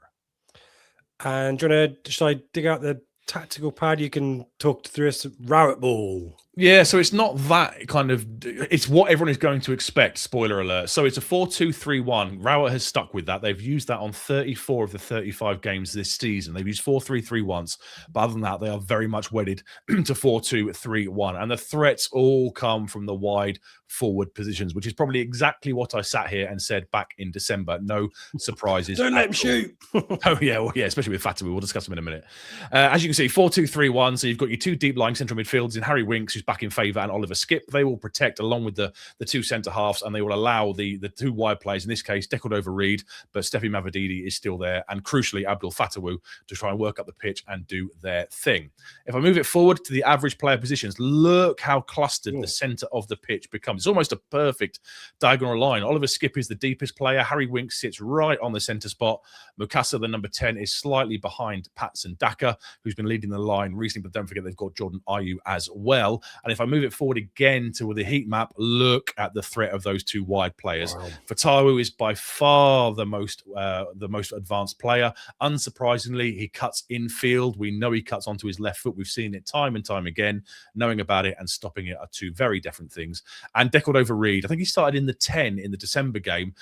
And do you want to, should I dig out the tactical pad? You can talk through us. Rowett ball. Yeah, so it's not that kind of, it's what everyone is going to expect, spoiler alert. So it's a 4-2-3-1. Rowett has stuck with that. They've used that on 34 of the 35 games this season. They've used 4-3-3 once, but other than that, they are very much wedded to 4-2-3-1. And the threats all come from the wide forward positions, which is probably exactly what I sat here and said back in December. No surprises. Don't let him shoot. Oh, yeah, well, yeah, especially with Fatawu. We'll discuss him in a minute. As you can see, 4-2-3-1. So you've got your 2 deep lying central midfielders in Harry Winks, who's back in favour, and Oliver Skipp. They will protect along with the 2 centre halves, and they will allow the 2 wide players, in this case, Decordova-Reid, but Steffi Mavididi is still there, and crucially, Abdul Fatawu to try and work up the pitch and do their thing. If I move it forward to the average player positions, look how clustered the centre of the pitch becomes. It's almost a perfect diagonal line. Oliver Skipp is the deepest player. Harry Winks sits right on the centre spot. Mukasa, the number 10, is slightly behind Patson Daka, who's been leading the line recently, but don't forget they've got Jordan Ayew as well. And if I move it forward again to the heat map, look at the threat of those 2 wide players. Wow. Fatawu is by far the most advanced player. Unsurprisingly, he cuts infield. We know he cuts onto his left foot. We've seen it time and time again. Knowing about it and stopping it are 2 very different things. And Decordova-Reid, I think he started in the 10 in the December game.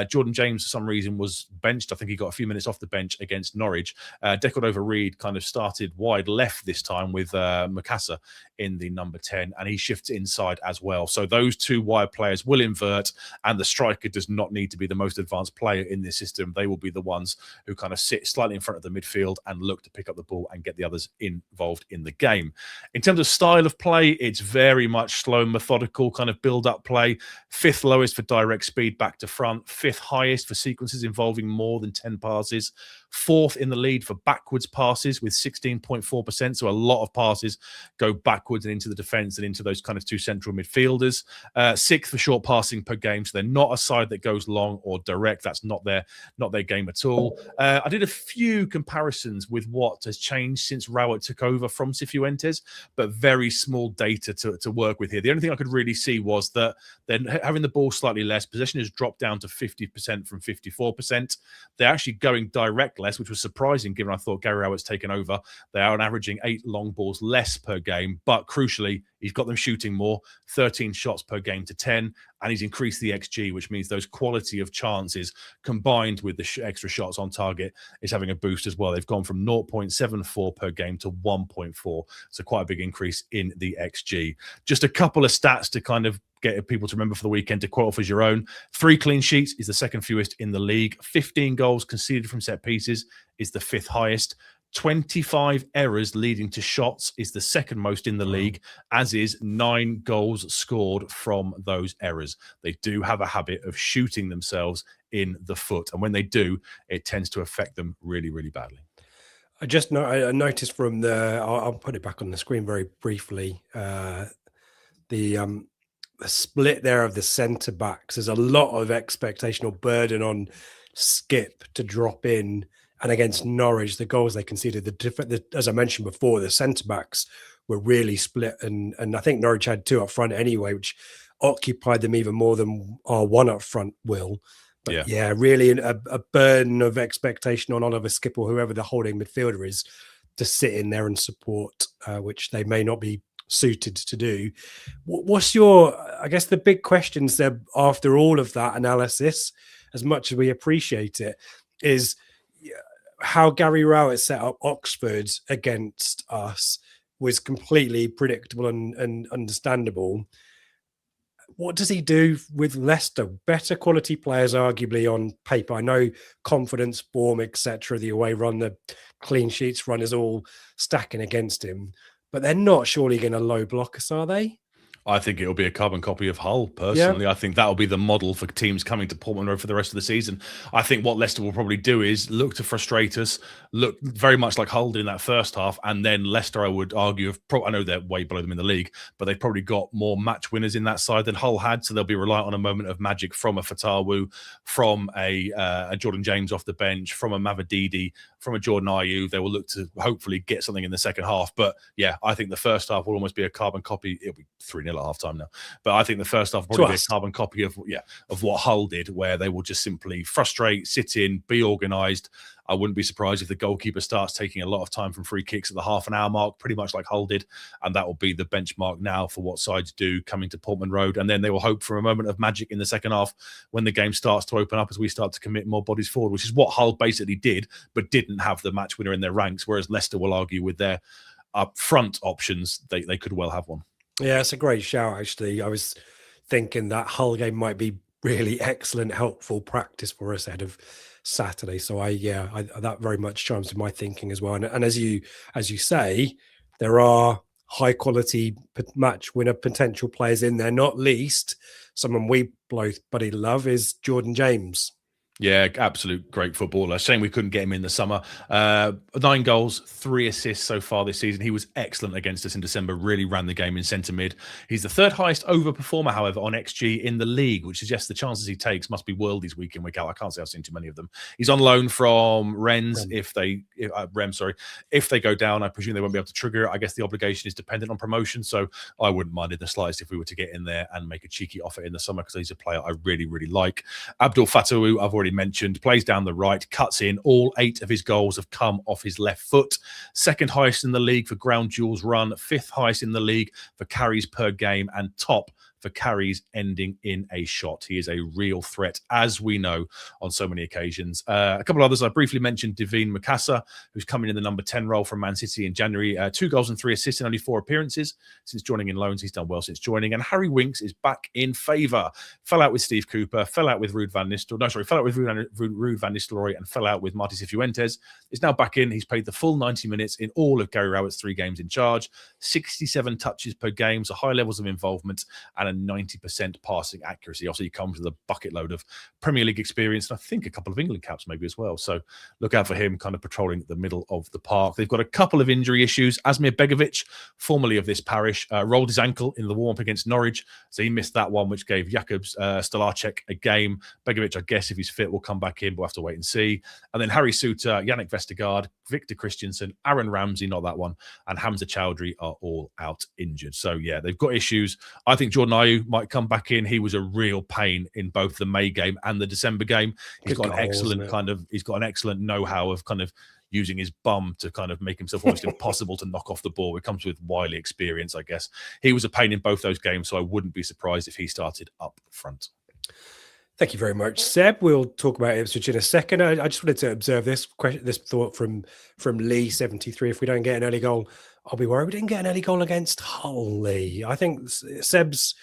Jordan James, for some reason, was benched. I think he got a few minutes off the bench against Norwich. Decordova-Reid kind of started wide left this time with Mukasa in the number 10, and he shifts inside as well. So those 2 wide players will invert, and the striker does not need to be the most advanced player in this system. They will be the ones who kind of sit slightly in front of the midfield and look to pick up the ball and get the others involved in the game. In terms of style of play, it's very much slow, methodical kind of build-up play. 5th lowest for direct speed back to front, 5th highest for sequences involving more than 10 passes, 4th in the lead for backwards passes with 16.4%. So a lot of passes go backwards and into the defence and into those kind of 2 central midfielders. 6th for short passing per game. So they're not a side that goes long or direct. That's not their game at all. I did a few comparisons with what has changed since Rowett took over from Cifuentes, but very small data to work with here. The only thing I could really see was that they're having the ball slightly less. Possession has dropped down to 50% from 54%. They're actually going direct less, which was surprising given I thought Gary Rowett's taken over. They are averaging 8 long balls less per game, but crucially, he's got them shooting more, 13 shots per game to 10, and he's increased the XG, which means those quality of chances combined with the extra shots on target is having a boost as well. They've gone from 0.74 per game to 1.4, so quite a big increase in the XG. Just a couple of stats to kind of get people to remember for the weekend to quote off as your own. 3 clean sheets is the second fewest in the league. 15 goals conceded from set pieces is the 5th highest. 25 errors leading to shots is the second most in the league, as is 9 goals scored from those errors. They do have a habit of shooting themselves in the foot, and when they do, it tends to affect them really, really badly. I noticed from I'll put it back on the screen very briefly. The split there of the centre backs. There's a lot of expectation or burden on Skip to drop in. And against Norwich, the goals they conceded, as I mentioned before, the centre backs were really split, and I think Norwich had 2 up front anyway, which occupied them even more than our 1 up front will. But yeah, really a burden of expectation on Oliver Skip or whoever the holding midfielder is to sit in there and support, which they may not be suited to do. What's I guess the big questions there after all of that analysis, as much as we appreciate it, is how Gary Rowett set up Oxford against us was completely predictable and understandable. What does he do with Leicester? Better quality players, arguably, on paper. I know confidence, form, etc. The away run, the clean sheets run is all stacking against him. But they're not surely going to low block us, are they? I think it'll be a carbon copy of Hull, personally. Yeah. I think that'll be the model for teams coming to Portman Road for the rest of the season. I think what Leicester will probably do is look to frustrate us, look very much like Hull did in that first half, and then Leicester, I would argue, I know they're way below them in the league, but they've probably got more match winners in that side than Hull had, so they'll be reliant on a moment of magic from a Fatawu, from a Jordan James off the bench, from a Mavididi, from a Jordan Ayew. They will look to hopefully get something in the second half. But yeah, I think the first half will almost be a carbon copy. It'll be 3-0 at half time now. But I think the first half will probably be a carbon copy of what Hull did, where they will just simply frustrate, sit in, be organised. I wouldn't be surprised if the goalkeeper starts taking a lot of time from free kicks at the half-an-hour mark, pretty much like Hull did. And that will be the benchmark now for what sides do coming to Portman Road. And then they will hope for a moment of magic in the second half when the game starts to open up as we start to commit more bodies forward, which is what Hull basically did, but didn't have the match winner in their ranks, whereas Leicester will argue with their up front options, they could well have one. Yeah, it's a great shout, actually. I was thinking that Hull game might be really excellent, helpful practice for us ahead of Saturday. So that very much chimes to my thinking as well. And as you say, there are high quality match winner potential players in there, not least someone we both buddy love is Jordan James. Yeah, absolute great footballer. Shame we couldn't get him in the summer. 9 goals, 3 assists so far this season. He was excellent against us in December, really ran the game in centre mid. He's the 3rd highest over performer, however, on XG in the league, which suggests the chances he takes must be worldies week in, week out. I can't say I've seen too many of them. He's on loan from Rennes. If they go down, I presume they won't be able to trigger it. I guess the obligation is dependent on promotion, so I wouldn't mind in the slightest if we were to get in there and make a cheeky offer in the summer, because he's a player I really, really like. Abdul Fatawu, I've already mentioned, plays down the right, cuts in. All 8 of his goals have come off his left foot. 2nd highest in the league for ground duels run, 5th highest in the league for carries per game, and top for carries ending in a shot. He is a real threat, as we know, on so many occasions. A couple of others I briefly mentioned. Devine Mukasa, who's coming in the number 10 role from Man City in January. 2 goals and 3 assists in only 4 appearances since joining in loans. He's done well since joining. And Harry Winks is back in favour. Fell out with Steve Cooper, fell out with Ruud van Nistelrooy, and fell out with Marty Cifuentes. Is now back in. He's played the full 90 minutes in all of Gary Rowett's 3 games in charge. 67 touches per game, so high levels of involvement, and a 90% passing accuracy. Also, he comes with a bucket load of Premier League experience, and I think a couple of England caps maybe as well. So look out for him kind of patrolling the middle of the park. They've got a couple of injury issues. Asmir Begovic, formerly of this parish, rolled his ankle in the warm-up against Norwich, so he missed that one, which gave Jakub Stolarczyk a game. Begovic, I guess, if he's fit, will come back in, but we'll have to wait and see. And then Harry Suter, Yannick Vestergaard, Victor Christensen, Aaron Ramsey, not that one, and Hamza Chowdhury are all out injured. So yeah, they've got issues. I think Jordan Ayew might come back in. He was a real pain in both the May game and the December game. He's got an excellent know-how of kind of using his bum to kind of make himself almost impossible to knock off the ball. It comes with wily experience, I guess. He was a pain in both those games, so I wouldn't be surprised if he started up front. Thank you very much, Seb. We'll talk about Ipswich in a second. I just wanted to observe this thought from Lee 73. If we don't get an early goal, I'll be worried. We didn't get an early goal against Hull, Lee. I think Seb's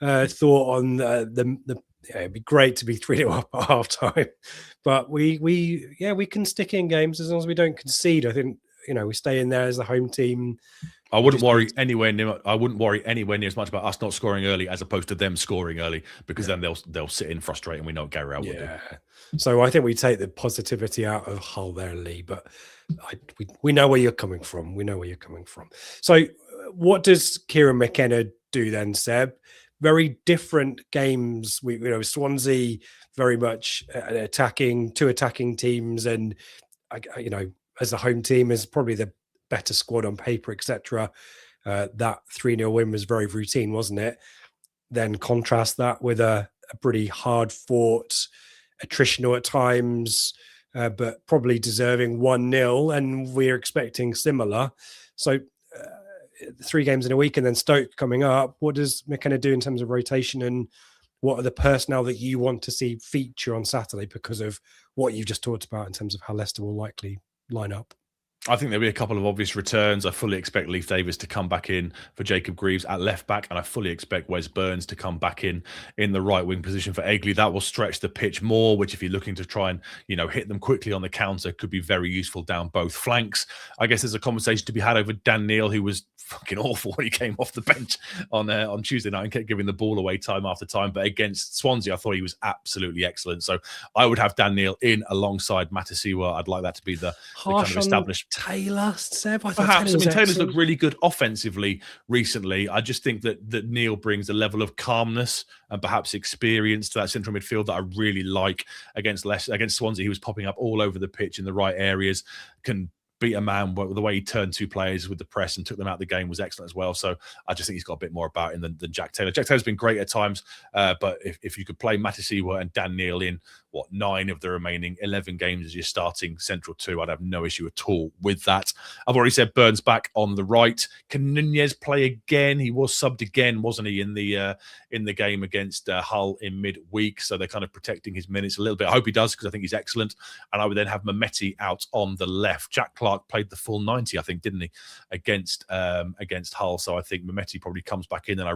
thought on it'd be great to be 3-0 up at half time, but we can stick in games as long as we don't concede. I think we stay in there as the home team. I wouldn't worry anywhere near as much about us not scoring early as opposed to them scoring early, because then they'll sit in frustrated, and we know what Gary Rowell will do. So I think we take the positivity out of Hull there, Lee, but we know where you're coming from. We know where you're coming from. So what does Kieran McKenna do then, Seb? Very different games. Swansea very much two attacking teams, and as a home team is probably the better squad on paper, etc. That 3-0 win was very routine, wasn't it? Then contrast that with a pretty hard fought, attritional at times, but probably deserving 1-0, and we're expecting similar. So 3 games in a week, and then Stoke coming up. What does McKenna do in terms of rotation, and what are the personnel that you want to see feature on Saturday because of what you've just talked about in terms of how Leicester will likely line up? I think there'll be a couple of obvious returns. I fully expect Leif Davis to come back in for Jacob Greaves at left back, and I fully expect Wes Burns to come back in the right wing position for Egley. That will stretch the pitch more, which if you're looking to try and hit them quickly on the counter, could be very useful down both flanks. I guess there's a conversation to be had over Dan Neil, who was fucking awful when he came off the bench on Tuesday night and kept giving the ball away time after time. But against Swansea, I thought he was absolutely excellent. So I would have Dan Neil in alongside Matasiwa. I'd like that to be the kind of established. Taylor, Seb. Perhaps. Taylor's looked really good offensively recently. I just think that Neil brings a level of calmness and perhaps experience to that central midfield that I really like. Against Swansea, he was popping up all over the pitch in the right areas, can beat a man. The way he turned 2 players with the press and took them out of the game was excellent as well. So I just think he's got a bit more about him than Jack Taylor. Jack Taylor's been great at times, but if you could play Matasiwa and Dan Neil in 9 of the remaining 11 games as your starting central 2, I'd have no issue at all with that. I've already said Burns back on the right. Can Nunez play again? He was subbed again, wasn't he, in the game against Hull in midweek? So they're kind of protecting his minutes a little bit. I hope he does, because I think he's excellent. And I would then have Mehmeti out on the left. Jack Clark played the full 90, I think, didn't he, against Hull? So I think Mehmeti probably comes back in, and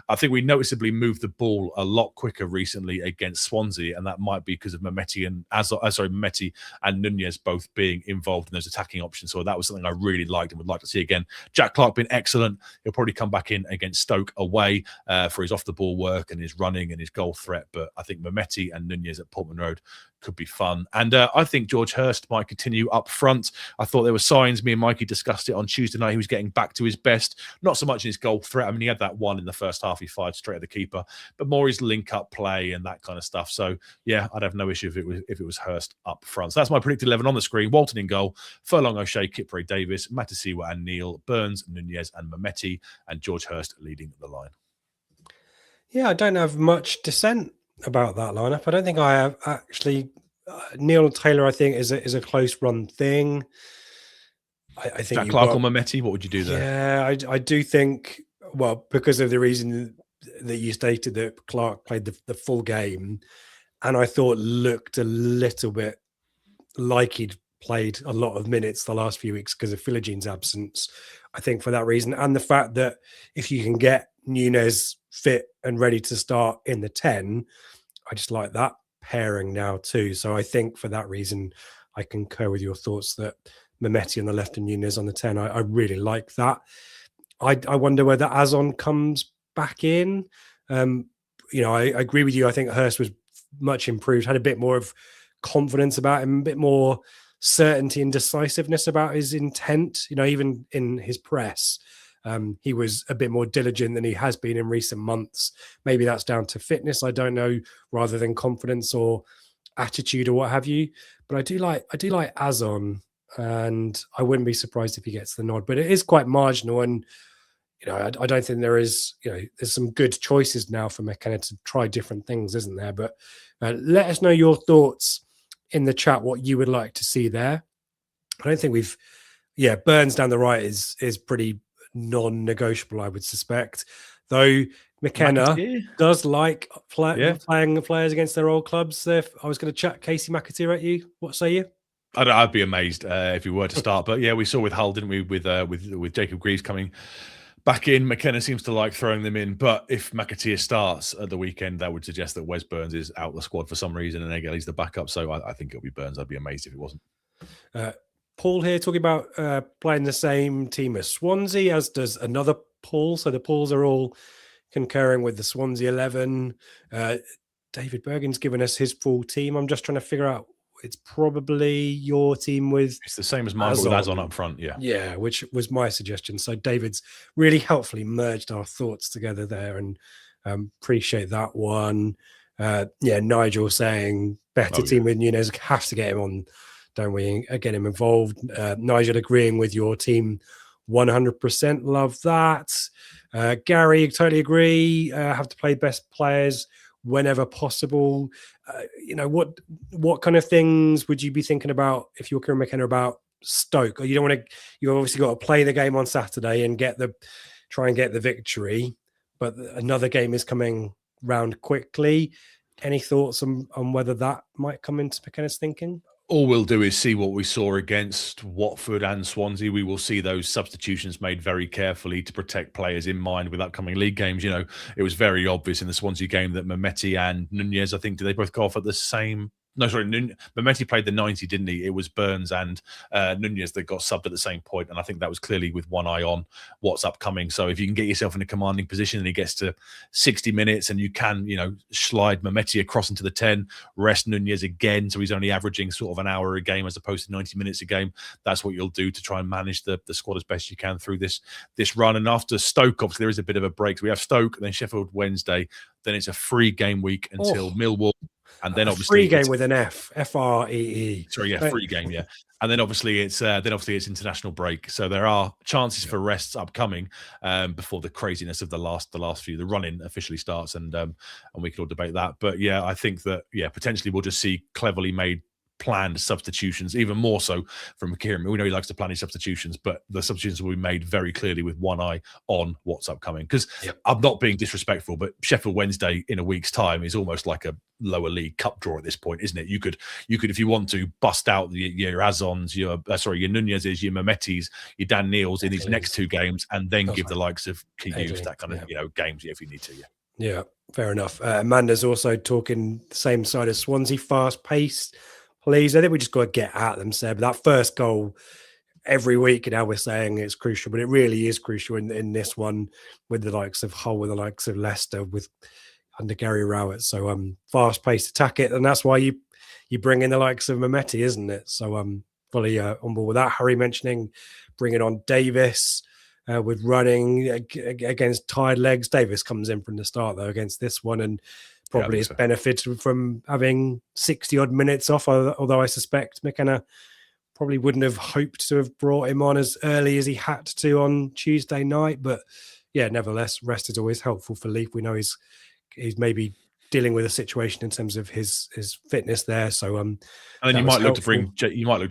I think we noticeably moved the ball a lot quicker recently against Swansea, and that might be because of Mehmeti and Nunez both being involved in those attacking options. So that was something I really liked and would like to see again. Jack Clark been excellent. He'll probably come back in against Stoke away for his off the ball work and his running and his goal threat. But I think Mehmeti and Nunez at Portman Road could be fun. And I think George Hurst might continue up front. I thought there were signs. Me and Mikey discussed it on Tuesday night. He was getting back to his best, not so much in his goal threat. I mean, he had that one in the first half. He fired straight at the keeper, but more his link-up play and that kind of stuff. So, yeah, I'd have no issue if it was Hurst up front. So that's my predicted 11 on the screen. Walton in goal, Furlong, O'Shea, Kipre, Davis, Matasiwa and Neil, Burns, Nunez and Mehmeti, and George Hurst leading the line. Yeah, I don't have much dissent about that lineup. I don't think I have actually. Neil Taylor, I think, is a close run thing. I think Jack Clark or Mehmeti, what would you do there? Yeah, I do think, well, because of the reason that you stated that Clark played the full game, and I thought looked a little bit like he'd played a lot of minutes the last few weeks because of Philigine's absence. I think for that reason, and the fact that if you can get Nunez fit and ready to start in the 10, I just like that pairing now too. So I think for that reason, I concur with your thoughts that Mehmeti on the left and Nunez on the 10. I really like that. I wonder whether Azon comes back in. I agree with you. I think Hurst was much improved, had a bit more of confidence about him, a bit more certainty and decisiveness about his intent, even in his press. He was a bit more diligent than he has been in recent months. Maybe that's down to fitness, I don't know, rather than confidence or attitude or what have you. But I do like Azon, and I wouldn't be surprised if he gets the nod. But it is quite marginal, and I don't think there is. There's some good choices now for McKenna to try different things, isn't there? But let us know your thoughts in the chat. What you would like to see there. I don't think we've. Yeah, Burns down the right is pretty non-negotiable, I would suspect, though McKenna does like playing players against their old clubs. If I was going to chat Casey McAteer at you, what say you? I'd be amazed if he were to start, but yeah, we saw with Hull, didn't we, with Jacob Greaves coming back in. McKenna seems to like throwing them in, but if McAteer starts at the weekend, that would suggest that Wes Burns is out the squad for some reason and Egelly's the backup, so I think it'll be Burns. I'd be amazed if it wasn't. Paul here talking about playing the same team as Swansea, as does another Paul. So the Pauls are all concurring with the Swansea 11. David Bergen's given us his full team. I'm just trying to figure out, it's probably your team with... It's the same as mine, but with Azon up front, yeah. Yeah, which was my suggestion. So David's really helpfully merged our thoughts together there, and appreciate that one. Nigel saying better team with Nunez, have to get him on, don't we? Get him involved. Nigel agreeing with your team 100%. Love that. Gary, totally agree. Have to play best players whenever possible. What kind of things would you be thinking about if you're Kieran McKenna about Stoke? Or you obviously got to play the game on Saturday and try and get the victory, but another game is coming round quickly. Any thoughts on whether that might come into McKenna's thinking? All we'll do is see what we saw against Watford and Swansea. We will see those substitutions made very carefully to protect players in mind with upcoming league games. It was very obvious in the Swansea game that Mehmeti and Nunez, I think, did they both go off at the same... No, sorry, Mehmeti played the 90, didn't he? It was Burns and Nunez that got subbed at the same point, and I think that was clearly with one eye on what's upcoming. So if you can get yourself in a commanding position and he gets to 60 minutes and you can, slide Mehmeti across into the 10, rest Nunez again, so he's only averaging sort of an hour a game as opposed to 90 minutes a game, that's what you'll do to try and manage the squad as best you can through this run. And after Stoke, obviously, there is a bit of a break. So we have Stoke, then Sheffield Wednesday, then it's a free game week until Millwall. And then obviously free game with an Free. Sorry, yeah, free game, yeah. And then obviously it's international break, so there are chances for rests upcoming before the craziness of the last few. The run-in officially starts, and we can all debate that. But yeah, I think that potentially we'll just see cleverly made planned substitutions, even more so from Kieran. We know he likes to plan his substitutions, but the substitutions will be made very clearly with one eye on what's upcoming. Because I'm not being disrespectful, but Sheffield Wednesday in a week's time is almost like a lower league cup draw at this point, isn't it? You could, if you want to, bust out your Azons, your Nunez's, your Mehmetis, your Dan Neils in these next two games, and then give the likes of Kiyus that kind of games if you need to. Yeah, fair enough. Amanda's also talking the same side as Swansea, fast paced. Please, I think we just got to get at them, Seb. That first goal every week, and how we're saying it's crucial, but it really is crucial in this one with the likes of Hull, with the likes of Leicester, under Gary Rowett. So fast-paced attack it, and that's why you bring in the likes of Mehmeti, isn't it? So fully on board with that. Harry mentioning bringing on Davis with running against tired legs. Davis comes in from the start though against this one, and probably has benefited from having 60-odd minutes off, although I suspect McKenna probably wouldn't have hoped to have brought him on as early as he had to on Tuesday night. But yeah, nevertheless, rest is always helpful for Leaf. We know he's maybe dealing with a situation in terms of his fitness there. So and then you might look to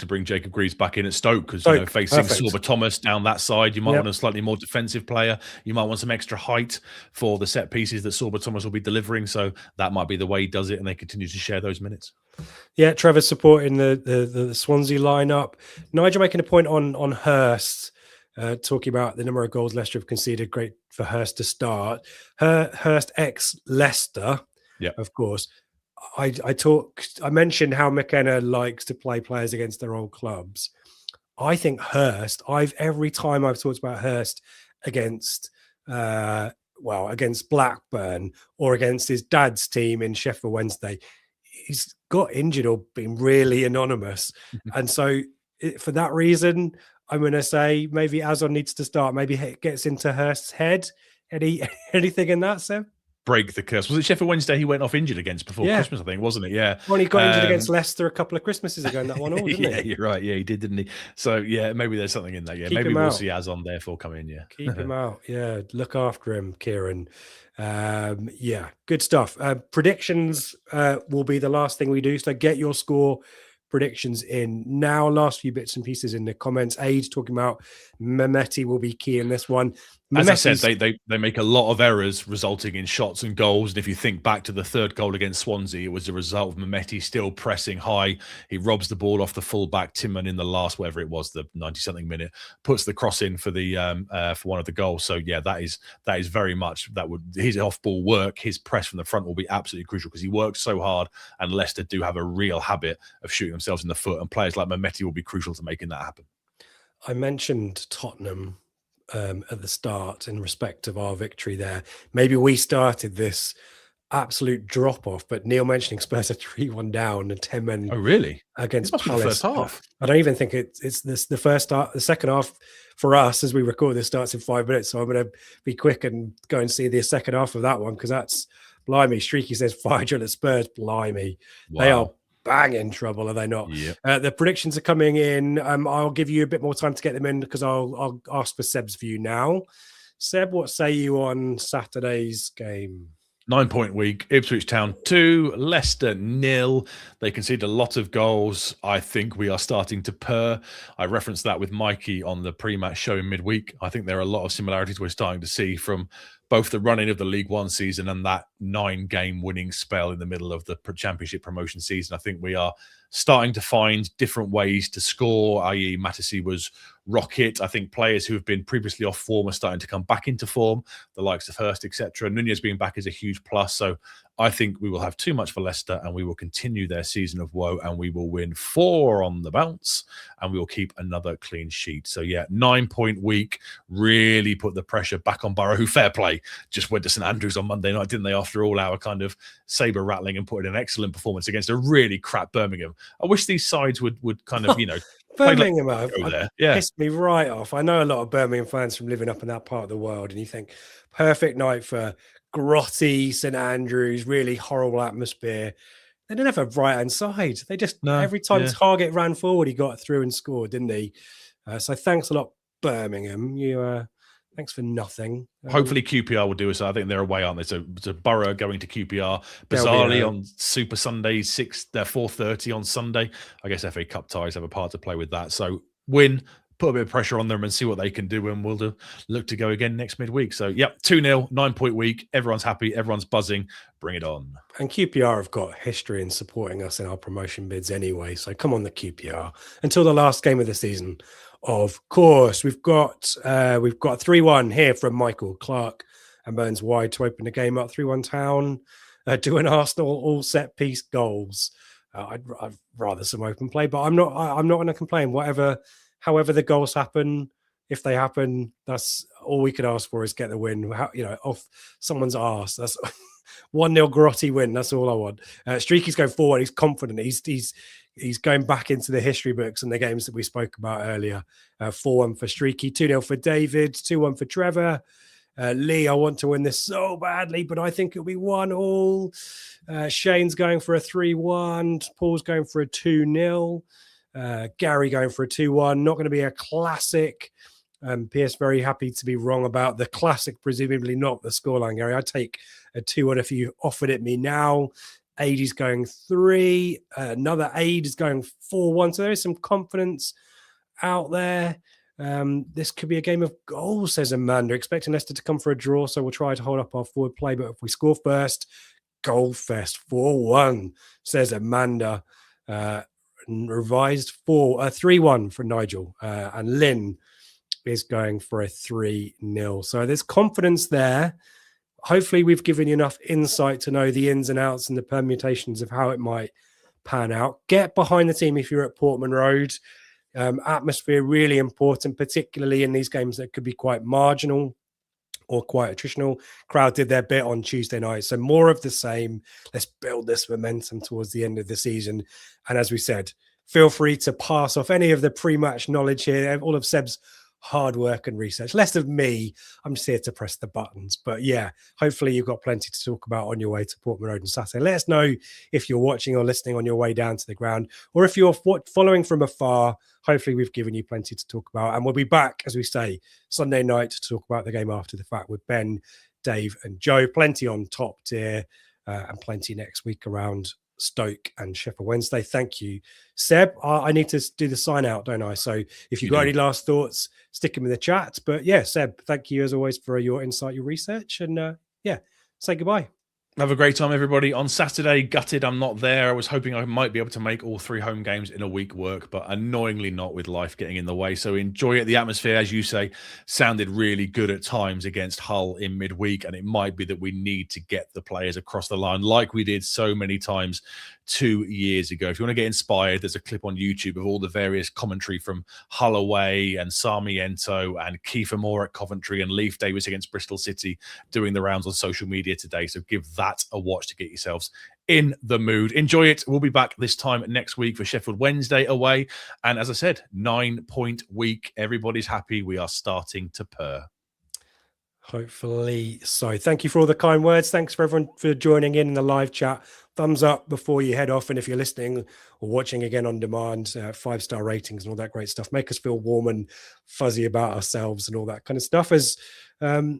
bring Jacob Greaves back in at Stoke, because facing Sorba Thomas down that side, you might want a slightly more defensive player. You might want some extra height for the set pieces that Sorba Thomas will be delivering. So that might be the way he does it, and they continue to share those minutes. Yeah, Trevor's supporting the Swansea lineup. Nigel making a point on Hurst. Talking about the number of goals Leicester have conceded, great for Hurst to start. Hurst ex Leicester, of course. I mentioned how McKenna likes to play players against their old clubs. I think Hurst, every time I've talked about Hurst against Blackburn or against his dad's team in Sheffield Wednesday, he's got injured or been really anonymous. And so for that reason, I'm going to say maybe Azon needs to start. Maybe it gets into Hurst's head. Anything in that, Sam? Break the curse. Was it Sheffield Wednesday he went off injured against before Christmas, I think, wasn't it? Yeah. Well, he got injured against Leicester a couple of Christmases ago in that one all, didn't he? You're right. Yeah, he did, didn't he? So, yeah, maybe there's something in that. Yeah, maybe we'll see Azon therefore come in, Keep him out. Yeah, look after him, Kieran. Good stuff. Predictions will be the last thing we do. So get your score predictions in now. Last few bits and pieces in the comments. Aid talking about Mehmeti will be key in this one. As I said, they make a lot of errors resulting in shots and goals. And if you think back to the third goal against Swansea, it was a result of Mehmeti still pressing high. He robs the ball off the fullback Timman in the last, whatever it was, the 90-something minute, puts the cross in for one of the goals. So yeah, that is very much his off-ball work, his press from the front will be absolutely crucial because he works so hard, and Leicester do have a real habit of shooting themselves in the foot, and players like Mehmeti will be crucial to making that happen. I mentioned Tottenham at the start in respect of our victory there. Maybe we started this absolute drop-off, but Neil mentioning Spurs are 3-1 down and 10 men against Palace. The first half. I don't even think it's this the first half. The second half for us, as we record this, starts in 5 minutes. So I'm going to be quick and go and see the second half of that one, because that's blimey. Streaky says 5-0 at Spurs. Blimey. Wow. They are bang in trouble, are they not? Yep. The predictions are coming in. I'll give you a bit more time to get them in, because I'll ask for Seb's view now. Seb, what say you on Saturday's game? 9-point week, Ipswich Town 2, Leicester 0. They conceded a lot of goals. I think we are starting to purr. I referenced that with Mikey on the pre-match show in midweek. I think there are a lot of similarities we're starting to see from both the run-in of the League One season and that 9-game winning spell in the middle of the Championship promotion season. I think we are starting to find different ways to score, i.e. Matassi was rocket. I think players who have been previously off form are starting to come back into form, the likes of Hurst, etc. Nunez being back is a huge plus. So I think we will have too much for Leicester, and we will continue their season of woe, and we will win 4 on the bounce, and we will keep another clean sheet. So yeah, 9-point week really put the pressure back on Borough, who, fair play, just went to St Andrews on Monday night, didn't they, after all our kind of sabre rattling, and put in an excellent performance against a really crap Birmingham. I wish these sides would kind of, Birmingham pissed me right off. I know a lot of Birmingham fans from living up in that part of the world, and you think perfect night for grotty St Andrews, really horrible atmosphere. They didn't have a right-hand side. They just, every time Target ran forward, he got through and scored, didn't he? So thanks a lot, Birmingham. Thanks for nothing. Hopefully QPR will do us. I think they're away, aren't they? So Borough going to QPR. Bizarrely on Super Sunday, 4:30 on Sunday. I guess FA Cup ties have a part to play with that. So win, put a bit of pressure on them and see what they can do, and we'll look to go again next midweek. So, 2-0, 9-point week. Everyone's happy. Everyone's buzzing. Bring it on. And QPR have got history in supporting us in our promotion bids anyway. So come on, the QPR. Until the last game of the season, of course. We've got 3-1 here from Michael Clark and Burns wide to open the game up. 3-1 Town, doing Arsenal all set piece goals. I'd rather some open play, but I'm not going to complain. However the goals happen, if they happen, that's all we could ask for, is get the win. Off someone's arse. That's 1-0 grotty win. That's all I want. Streaky's going forward. He's confident. He's going back into the history books and the games that we spoke about earlier. 4-1 for Streaky, 2-0 for David, 2-1 for Trevor. Lee, I want to win this so badly, but I think it'll be 1-1. Shane's going for a 3-1. Paul's going for a 2-0. Gary going for a 2-1. Not going to be a classic. PS very happy to be wrong about the classic, presumably not the scoreline, Gary. I'd take a 2-1 if you offered it me now. Aid is going 3. Another Aid is going 4-1. So there is some confidence out there. This could be a game of goals, says Amanda. Expecting Leicester to come for a draw, so we'll try to hold up our forward play. But if we score first, goal fest 4-1, says Amanda. Revised 3-1 for Nigel. And Lynn is going for a 3-0. So there's confidence there. Hopefully we've given you enough insight to know the ins and outs and the permutations of how it might pan out. Get behind the team if you're at Portman Road. Atmosphere really important, particularly in these games that could be quite marginal or quite attritional. Crowd did their bit on Tuesday night. So more of the same. Let's build this momentum towards the end of the season. And as we said, feel free to pass off any of the pre-match knowledge here, all of Seb's hard work and research. Less of me. I'm just here to press the buttons. But yeah, hopefully you've got plenty to talk about on your way to Portman Road on Saturday. Let us know if you're watching or listening on your way down to the ground, or if you're following from afar. Hopefully we've given you plenty to talk about. And we'll be back, as we say, Sunday night to talk about the game after the fact with Ben, Dave and Joe. Plenty on top tier and plenty next week around Stoke and Sheffield Wednesday. Thank you, Seb. I need to do the sign out, don't I? So if you've got any last thoughts, stick them in the chat. But yeah, Seb, thank you as always for your insight, your research, and say goodbye. Have a great time, everybody. On Saturday, gutted I'm not there. I was hoping I might be able to make all 3 home games in a week work, but annoyingly not, with life getting in the way. So enjoy it. The atmosphere, as you say, sounded really good at times against Hull in midweek, and it might be that we need to get the players across the line like we did so many times 2 years ago. If you want to get inspired, there's a clip on YouTube of all the various commentary from Hull away and Sarmiento and Kiefer Moore at Coventry and Leif Davis against Bristol City doing the rounds on social media today. So give that a watch to get yourselves in the mood. Enjoy it. We'll be back this time next week for Sheffield Wednesday away. And as I said, 9-point week. Everybody's happy. We are starting to purr. Hopefully so. Thank you for all the kind words. Thanks for everyone for joining in the live chat. Thumbs up before you head off. And if you're listening or watching again on demand, 5-star ratings and all that great stuff. Make us feel warm and fuzzy about ourselves and all that kind of stuff. As I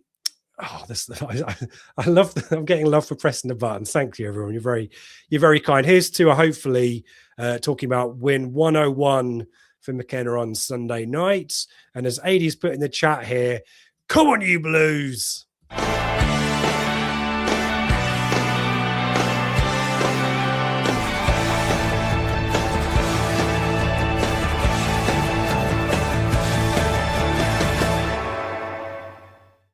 love. I'm getting love for pressing the buttons. Thank you, everyone. You're very kind. Here's to hopefully talking about win 101 for McKenna on Sunday night. And as Adie's put in the chat here, come on, you Blues.